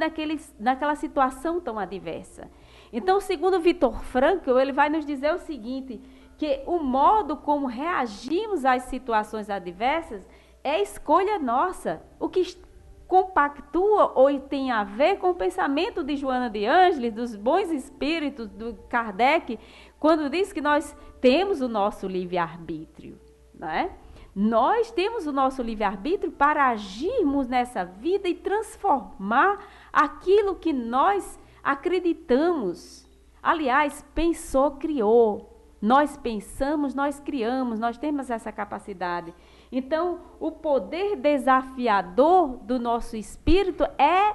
naquela situação tão adversa. Então, segundo Viktor Frankl, ele vai nos dizer o seguinte, que o modo como reagimos às situações adversas é escolha nossa. O que compactua ou tem a ver com o pensamento de Joana de Ângeles, dos bons espíritos, do Kardec, quando diz que nós temos o nosso livre-arbítrio, não é? Nós temos o nosso livre-arbítrio para agirmos nessa vida e transformar aquilo que nós acreditamos. Aliás, pensou, criou. Nós pensamos, nós criamos, nós temos essa capacidade. Então, o poder desafiador do nosso espírito é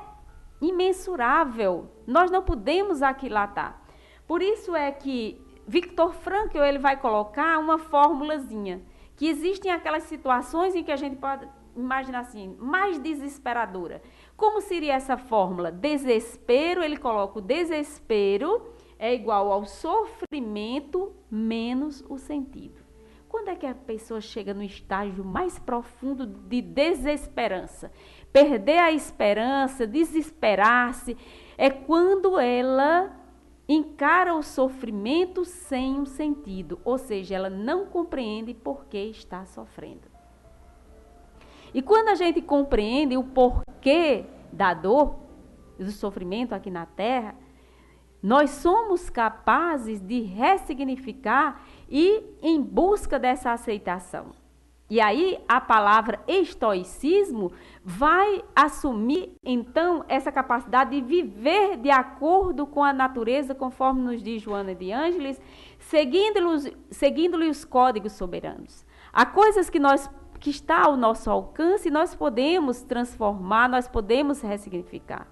imensurável. Nós não podemos aquilatar. Por isso é que Viktor Frankl ele vai colocar uma formulazinha, que existem aquelas situações em que a gente pode imaginar assim, mais desesperadora. Como seria essa fórmula? Desespero, ele coloca o desespero é igual ao sofrimento menos o sentido. Quando é que a pessoa chega no estágio mais profundo de desesperança? Perder a esperança, desesperar-se, é quando ela encara o sofrimento sem um sentido, ou seja, ela não compreende por que está sofrendo. E quando a gente compreende o porquê da dor, do sofrimento aqui na Terra, nós somos capazes de ressignificar e em busca dessa aceitação. E aí a palavra estoicismo vai assumir então essa capacidade de viver de acordo com a natureza, conforme nos diz Joana de Ângeles, seguindo-lhe os códigos soberanos. Há coisas que está ao nosso alcance, nós podemos transformar, nós podemos ressignificar.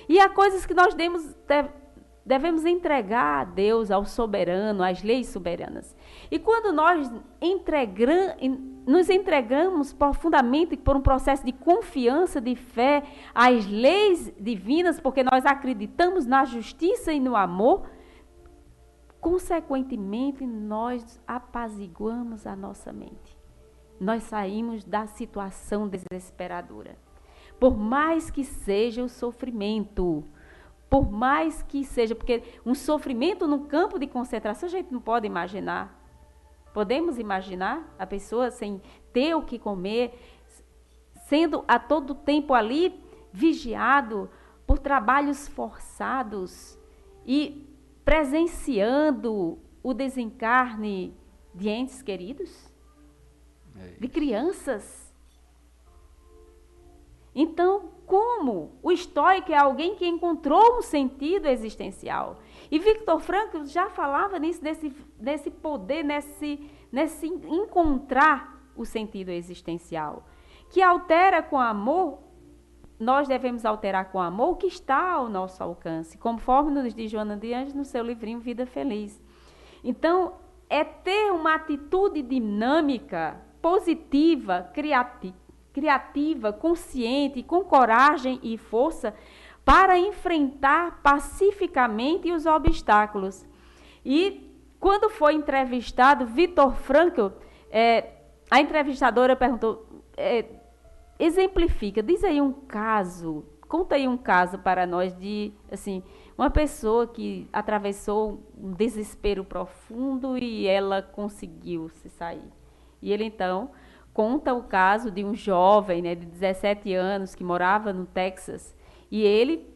E há coisas que nós devemos entregar a Deus, ao soberano, às leis soberanas. E quando nós nos entregamos profundamente por um processo de confiança, de fé, às leis divinas, porque nós acreditamos na justiça e no amor, consequentemente, nós apaziguamos a nossa mente. Nós saímos da situação desesperadora. Por mais que seja o sofrimento, por mais que seja, porque um sofrimento no campo de concentração a gente não pode imaginar. Podemos imaginar a pessoa sem ter o que comer, sendo a todo tempo ali vigiado por trabalhos forçados e presenciando o desencarne de entes queridos, de crianças. Então, como? O estoico é alguém que encontrou um sentido existencial. E Viktor Frankl já falava nisso, nesse poder, nesse encontrar o sentido existencial. Que altera com amor, nós devemos alterar com amor o que está ao nosso alcance, conforme nos diz Joana de Anjos no seu livrinho Vida Feliz. Então, é ter uma atitude dinâmica, positiva, criativa, consciente, com coragem e força para enfrentar pacificamente os obstáculos. E quando foi entrevistado Viktor Frankl, a entrevistadora perguntou, exemplifica, diz aí um caso, conta aí um caso para nós de, assim, uma pessoa que atravessou um desespero profundo e ela conseguiu se sair. E ele, então, conta o caso de um jovem, né, de 17 anos que morava no Texas. E ele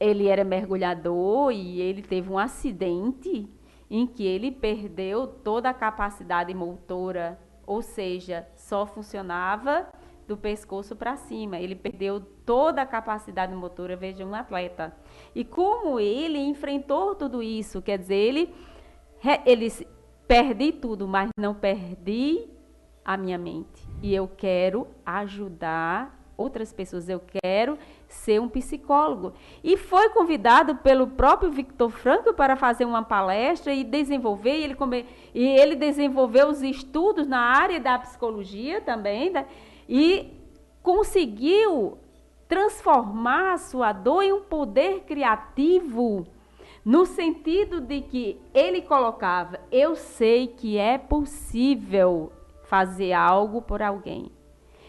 era mergulhador e ele teve um acidente em que ele perdeu toda a capacidade motora, ou seja, só funcionava do pescoço para cima. Ele perdeu toda a capacidade motora, veja, um atleta. E como ele enfrentou tudo isso, quer dizer, ele perdi tudo, mas não perdi a minha mente. E eu quero ajudar outras pessoas, eu quero ser um psicólogo. E foi convidado pelo próprio Viktor Frankl para fazer uma palestra e desenvolver, e ele desenvolveu os estudos na área da psicologia também, né? E conseguiu transformar a sua dor em um poder criativo, no sentido de que ele colocava, eu sei que é possível fazer algo por alguém,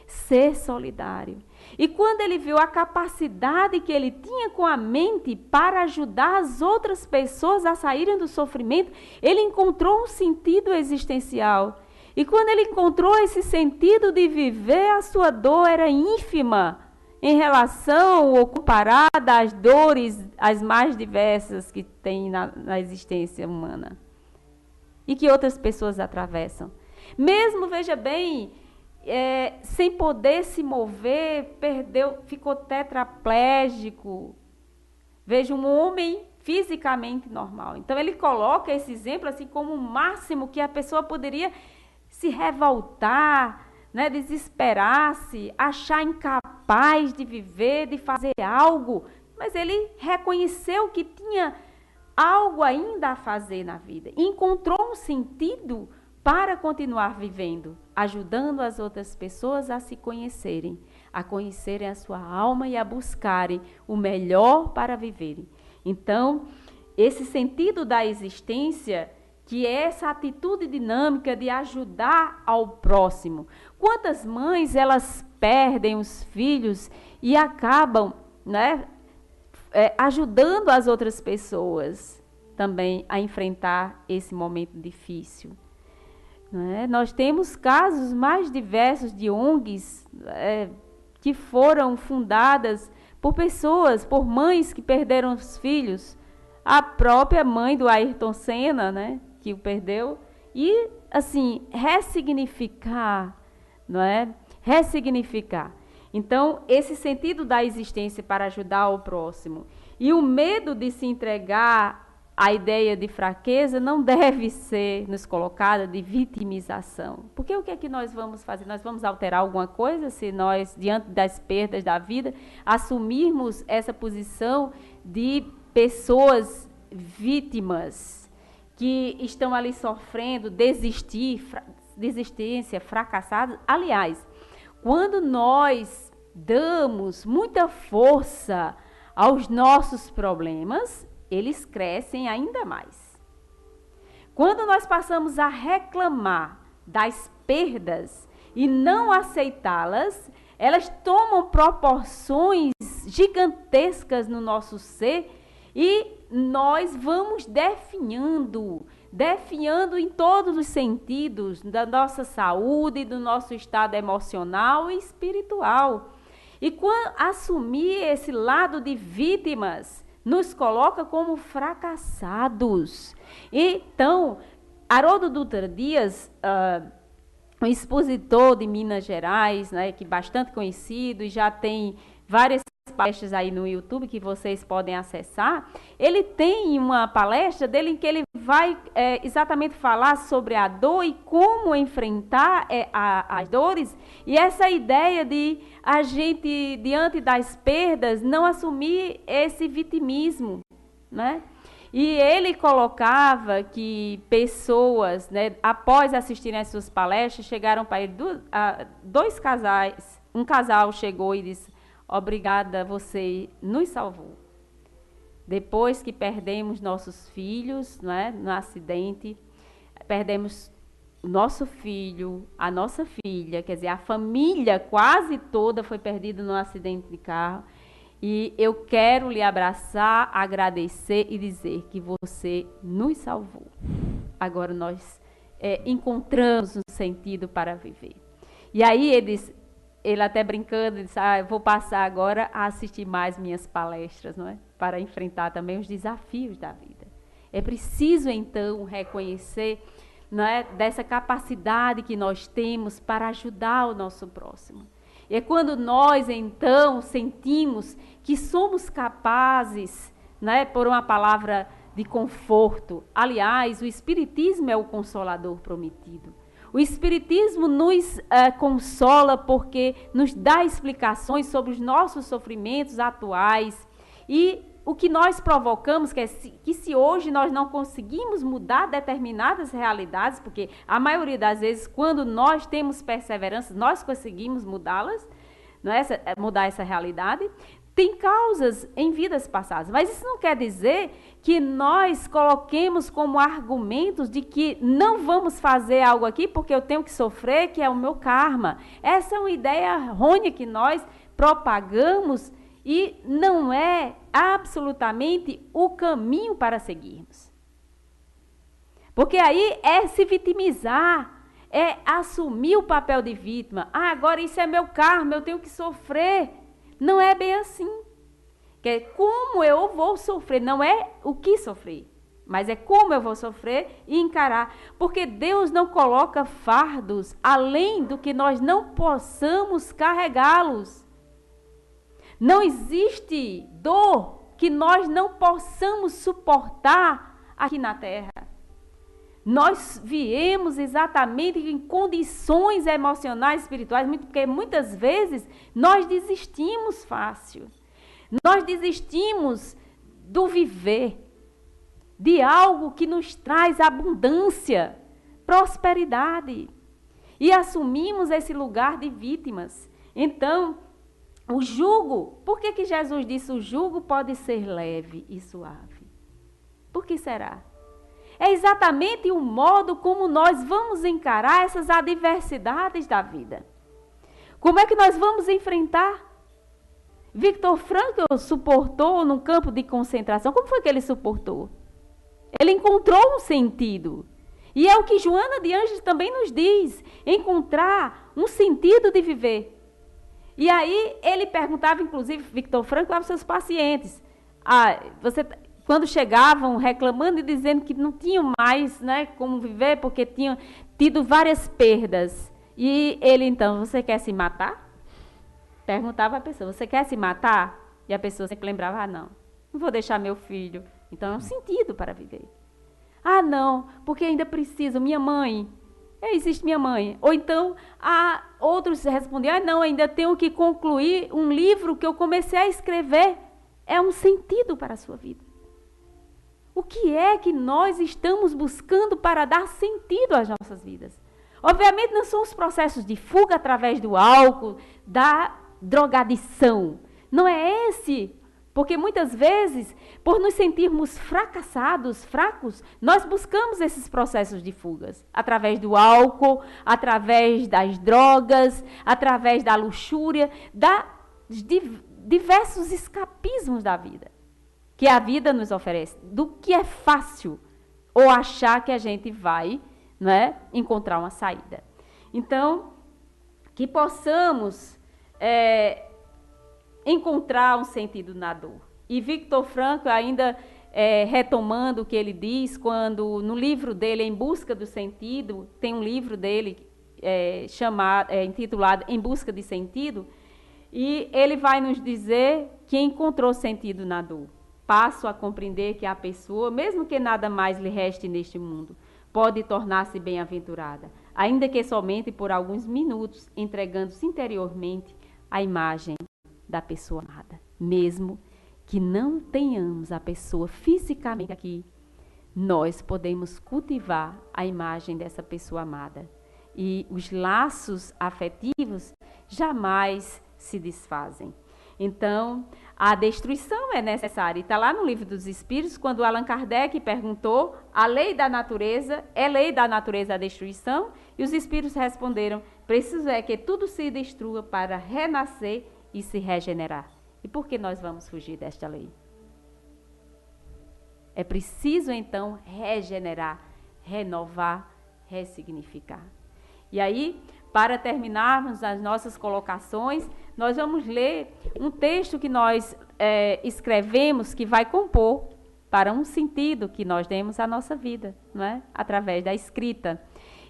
ser solidário. E quando ele viu a capacidade que ele tinha com a mente para ajudar as outras pessoas a saírem do sofrimento, ele encontrou um sentido existencial. E quando ele encontrou esse sentido de viver, a sua dor era ínfima em relação ou comparada às dores as mais diversas que tem na existência humana e que outras pessoas atravessam. Mesmo, veja bem, sem poder se mover, ficou tetraplégico. Veja, um homem fisicamente normal. Então, ele coloca esse exemplo assim como o máximo que a pessoa poderia se revoltar, né, desesperar-se, achar incapaz de viver, de fazer algo. Mas ele reconheceu que tinha algo ainda a fazer na vida. E encontrou um sentido para continuar vivendo, ajudando as outras pessoas a se conhecerem, a conhecerem a sua alma e a buscarem o melhor para viverem. Então, esse sentido da existência, que é essa atitude dinâmica de ajudar ao próximo. Quantas mães, elas perdem os filhos e acabam, né, ajudando as outras pessoas também a enfrentar esse momento difícil. Nós temos casos mais diversos de ONGs que foram fundadas por pessoas, por mães que perderam os filhos. A própria mãe do Ayrton Senna, né, que o perdeu. E, assim, ressignificar, não é? Ressignificar. Então, esse sentido da existência para ajudar o próximo. E o medo de se entregar a ideia de fraqueza não deve ser nos colocada de vitimização. Porque o que é que nós vamos fazer? Nós vamos alterar alguma coisa se nós, diante das perdas da vida, assumirmos essa posição de pessoas vítimas que estão ali sofrendo, desistência, fracassadas. Aliás, quando nós damos muita força aos nossos problemas, eles crescem ainda mais. Quando nós passamos a reclamar das perdas e não aceitá-las, elas tomam proporções gigantescas no nosso ser e nós vamos definhando em todos os sentidos da nossa saúde, do nosso estado emocional e espiritual. E quando assumir esse lado de vítimas, nos coloca como fracassados. Então, Haroldo Dutra Dias, um expositor de Minas Gerais, né, que é bastante conhecido e já tem várias palestras aí no YouTube que vocês podem acessar. Ele tem uma palestra dele em que ele vai exatamente falar sobre a dor e como enfrentar as dores, e essa ideia de a gente, diante das perdas, não assumir esse vitimismo, né? E ele colocava que pessoas, né, após assistirem às suas palestras, chegaram para ele dois casais. Um casal chegou e disse: obrigada, você nos salvou. Depois que perdemos nossos filhos, né, no acidente, perdemos o nosso filho, a nossa filha, quer dizer, a família quase toda foi perdida no acidente de carro. E eu quero lhe abraçar, agradecer e dizer que você nos salvou. Agora nós encontramos um sentido para viver. E aí ele até brincando, disse: eu vou passar agora a assistir mais minhas palestras, não é? Para enfrentar também os desafios da vida. É preciso, então, reconhecer, não é, dessa capacidade que nós temos para ajudar o nosso próximo. E é quando nós, então, sentimos que somos capazes, né, por uma palavra de conforto. Aliás, o Espiritismo é o consolador prometido. O Espiritismo nos consola porque nos dá explicações sobre os nossos sofrimentos atuais e o que nós provocamos, que se hoje nós não conseguimos mudar determinadas realidades, porque a maioria das vezes, quando nós temos perseverança, nós conseguimos mudá-las, não é? Mudar essa realidade, tem causas em vidas passadas. Mas isso não quer dizer que nós coloquemos como argumentos de que não vamos fazer algo aqui porque eu tenho que sofrer, que é o meu karma. Essa é uma ideia errônea que nós propagamos e não é absolutamente o caminho para seguirmos. Porque aí é se vitimizar, é assumir o papel de vítima. Agora isso é meu karma, eu tenho que sofrer. Não é bem assim. Que é como eu vou sofrer, não é o que sofrer, mas é como eu vou sofrer e encarar. Porque Deus não coloca fardos além do que nós não possamos carregá-los. Não existe dor que nós não possamos suportar aqui na Terra. Nós viemos exatamente em condições emocionais, espirituais, porque muitas vezes nós desistimos fácil. Nós desistimos do viver, de algo que nos traz abundância, prosperidade. E assumimos esse lugar de vítimas. Então, o jugo, por que Jesus disse o jugo pode ser leve e suave? Por que será? É exatamente o modo como nós vamos encarar essas adversidades da vida. Como é que nós vamos enfrentar? Viktor Frankl suportou no campo de concentração. Como foi que ele suportou? Ele encontrou um sentido. E é o que Joana de Ângeles também nos diz, encontrar um sentido de viver. E aí ele perguntava, inclusive, Viktor Frankl, aos seus pacientes, quando chegavam reclamando e dizendo que não tinham mais, né, como viver, porque tinham tido várias perdas. E ele, então, você quer se matar? Perguntava a pessoa, você quer se matar? E a pessoa sempre lembrava, não vou deixar meu filho. Então, é um sentido para viver. Não, porque ainda preciso, minha mãe, existe minha mãe. Ou então, outros respondiam, não, ainda tenho que concluir um livro que eu comecei a escrever. É um sentido para a sua vida. O que é que nós estamos buscando para dar sentido às nossas vidas? Obviamente não são os processos de fuga através do álcool, da drogadição. Não é esse Porque muitas vezes, por nos sentirmos fracassados, fracos, nós buscamos esses processos de fugas. Através do álcool, através das drogas, através da luxúria, de diversos escapismos da vida. Que a vida nos oferece. Do que é fácil. Ou achar que a gente vai, não é, encontrar uma saída. Então, que possamos encontrar um sentido na dor. E Victor Frankl, ainda retomando o que ele diz, quando no livro dele, Em Busca do Sentido, tem um livro dele intitulado Em Busca de Sentido, e ele vai nos dizer que encontrou sentido na dor. Passo a compreender que a pessoa, mesmo que nada mais lhe reste neste mundo, pode tornar-se bem-aventurada, ainda que somente por alguns minutos, entregando-se interiormente à imagem da pessoa amada. Mesmo que não tenhamos a pessoa fisicamente aqui, nós podemos cultivar a imagem dessa pessoa amada. E os laços afetivos jamais se desfazem. Então, a destruição é necessária. Está lá no Livro dos Espíritos, quando Allan Kardec perguntou, a lei da natureza, é lei da natureza a destruição? E os Espíritos responderam, preciso é que tudo se destrua para renascer e se regenerar. E por que nós vamos fugir desta lei? É preciso, então, regenerar, renovar, ressignificar. E aí, para terminarmos as nossas colocações, nós vamos ler um texto que nós escrevemos, que vai compor para um sentido que nós demos à nossa vida, não é? Através da escrita.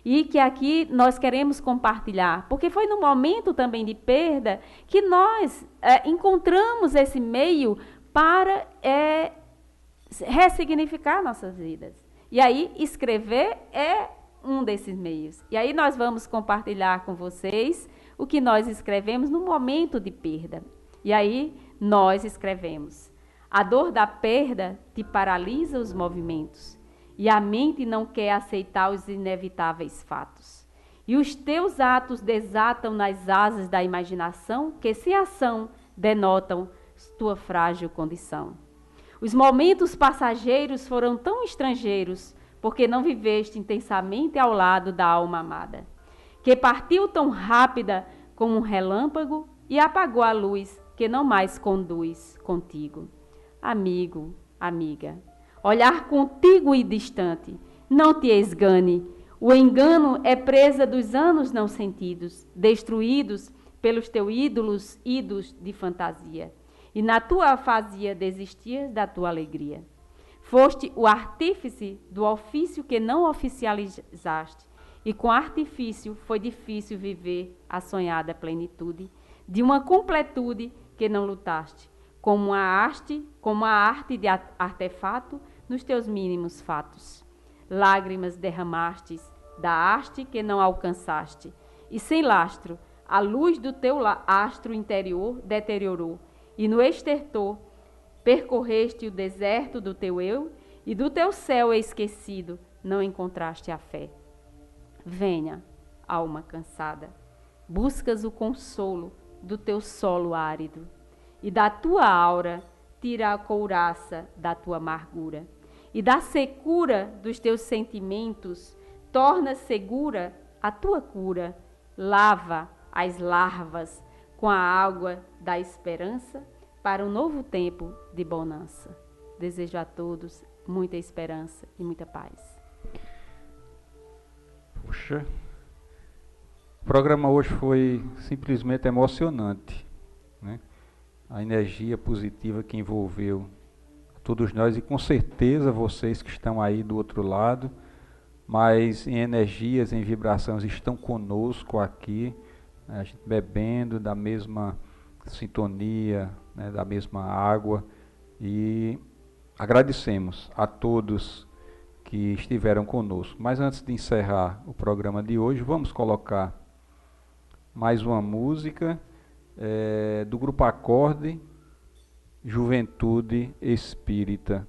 E que aqui nós queremos compartilhar, porque foi no momento também de perda que nós encontramos esse meio para ressignificar nossas vidas. E aí, escrever é um desses meios. E aí nós vamos compartilhar com vocês o que nós escrevemos no momento de perda. E aí nós escrevemos: a dor da perda te paralisa os movimentos, e a mente não quer aceitar os inevitáveis fatos. E os teus atos desatam nas asas da imaginação, que sem ação denotam tua frágil condição. Os momentos passageiros foram tão estrangeiros, porque não viveste intensamente ao lado da alma amada, que partiu tão rápida como um relâmpago e apagou a luz que não mais conduz contigo. Amigo, amiga, olhar contigo e distante, não te esgane. O engano é presa dos anos não sentidos, destruídos pelos teus ídolos de fantasia. E na tua afasia desistias da tua alegria. Foste o artífice do ofício que não oficializaste, e com artifício foi difícil viver a sonhada plenitude de uma completude que não lutaste, como a arte de artefato nos teus mínimos fatos. Lágrimas derramastes da haste que não alcançaste, e sem lastro, a luz do teu astro interior deteriorou, e no estertor percorreste o deserto do teu eu, e do teu céu esquecido não encontraste a fé. Venha, alma cansada, buscas o consolo do teu solo árido, e da tua aura tira a couraça da tua amargura, e da secura dos teus sentimentos torna segura a tua cura, lava as larvas com a água da esperança para um novo tempo de bonança. Desejo a todos muita esperança e muita paz. Puxa, o programa hoje foi simplesmente emocionante, né? A energia positiva que envolveu todos nós e com certeza vocês que estão aí do outro lado, mas em energias, em vibrações, estão conosco aqui, né? A gente bebendo da mesma sintonia, né? Da mesma água, e agradecemos a todos que estiveram conosco. Mas antes de encerrar o programa de hoje, vamos colocar mais uma música do Grupo Acorde, Juventude Espírita.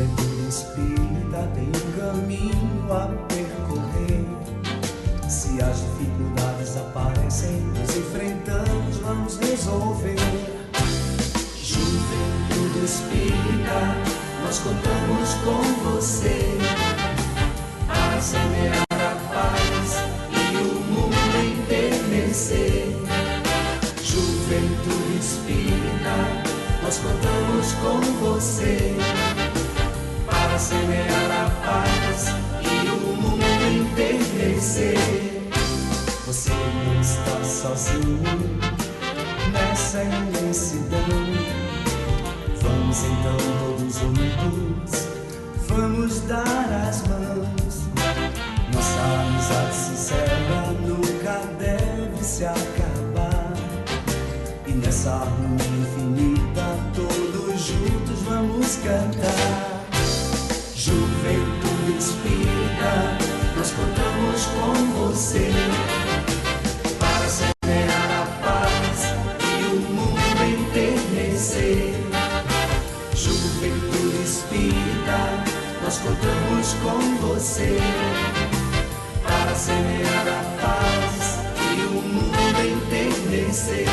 Juventude espírita tem um caminho a percorrer. Se as dificuldades aparecem, nos enfrentamos, vamos resolver. Juventude espírita, nós contamos com você para semear a paz e o mundo enternecer. Juventude espírita, nós contamos com você para semear a paz e o mundo enternecer. Você não está sozinho nessa imensidão. Vamos então todos unidos, vamos dar as mãos. Nossa amizade sincera nunca deve se acabar. E nessa harmonia infinita, todos juntos vamos cantar. Juventude espírita, nós contamos com você para semear a paz e o mundo enternecer. Juventude espírita, nós contamos com você para semear a paz e o mundo enternecer.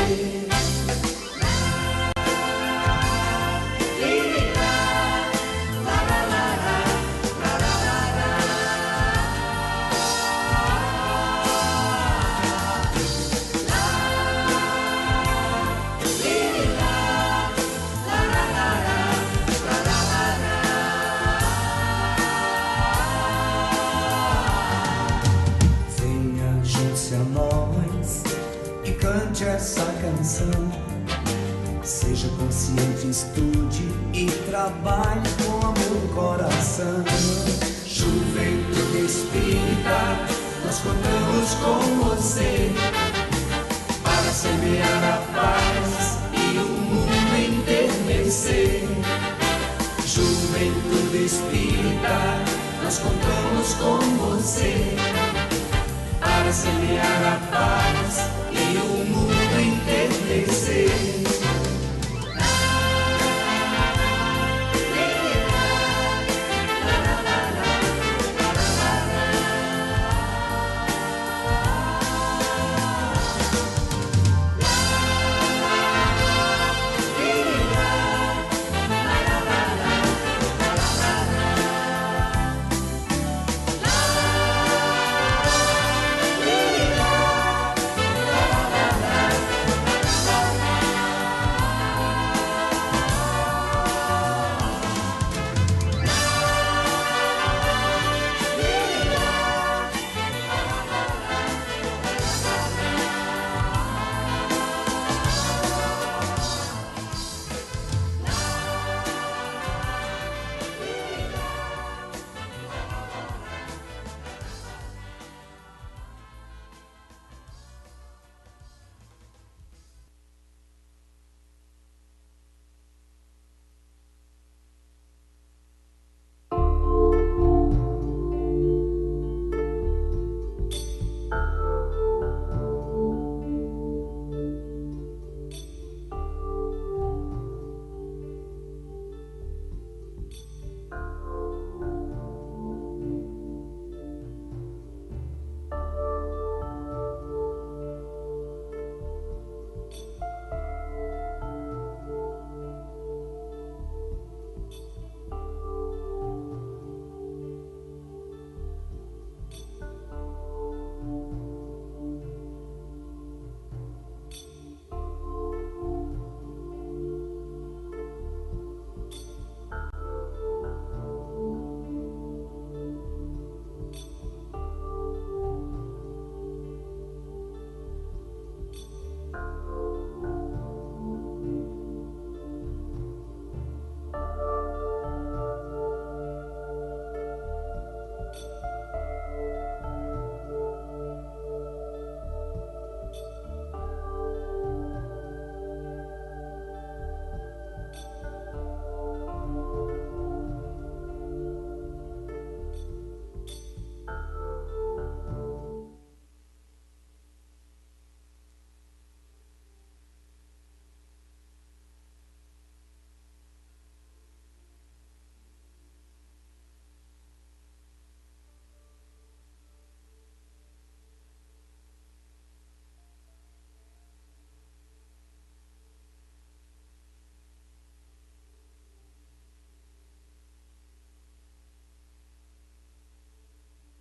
Essa canção, seja consciente, estude e trabalhe com amor no coração. Juventude espírita, nós contamos com você para semear a paz e o mundo enternecer. Juventude espírita, nós contamos com você para semear a paz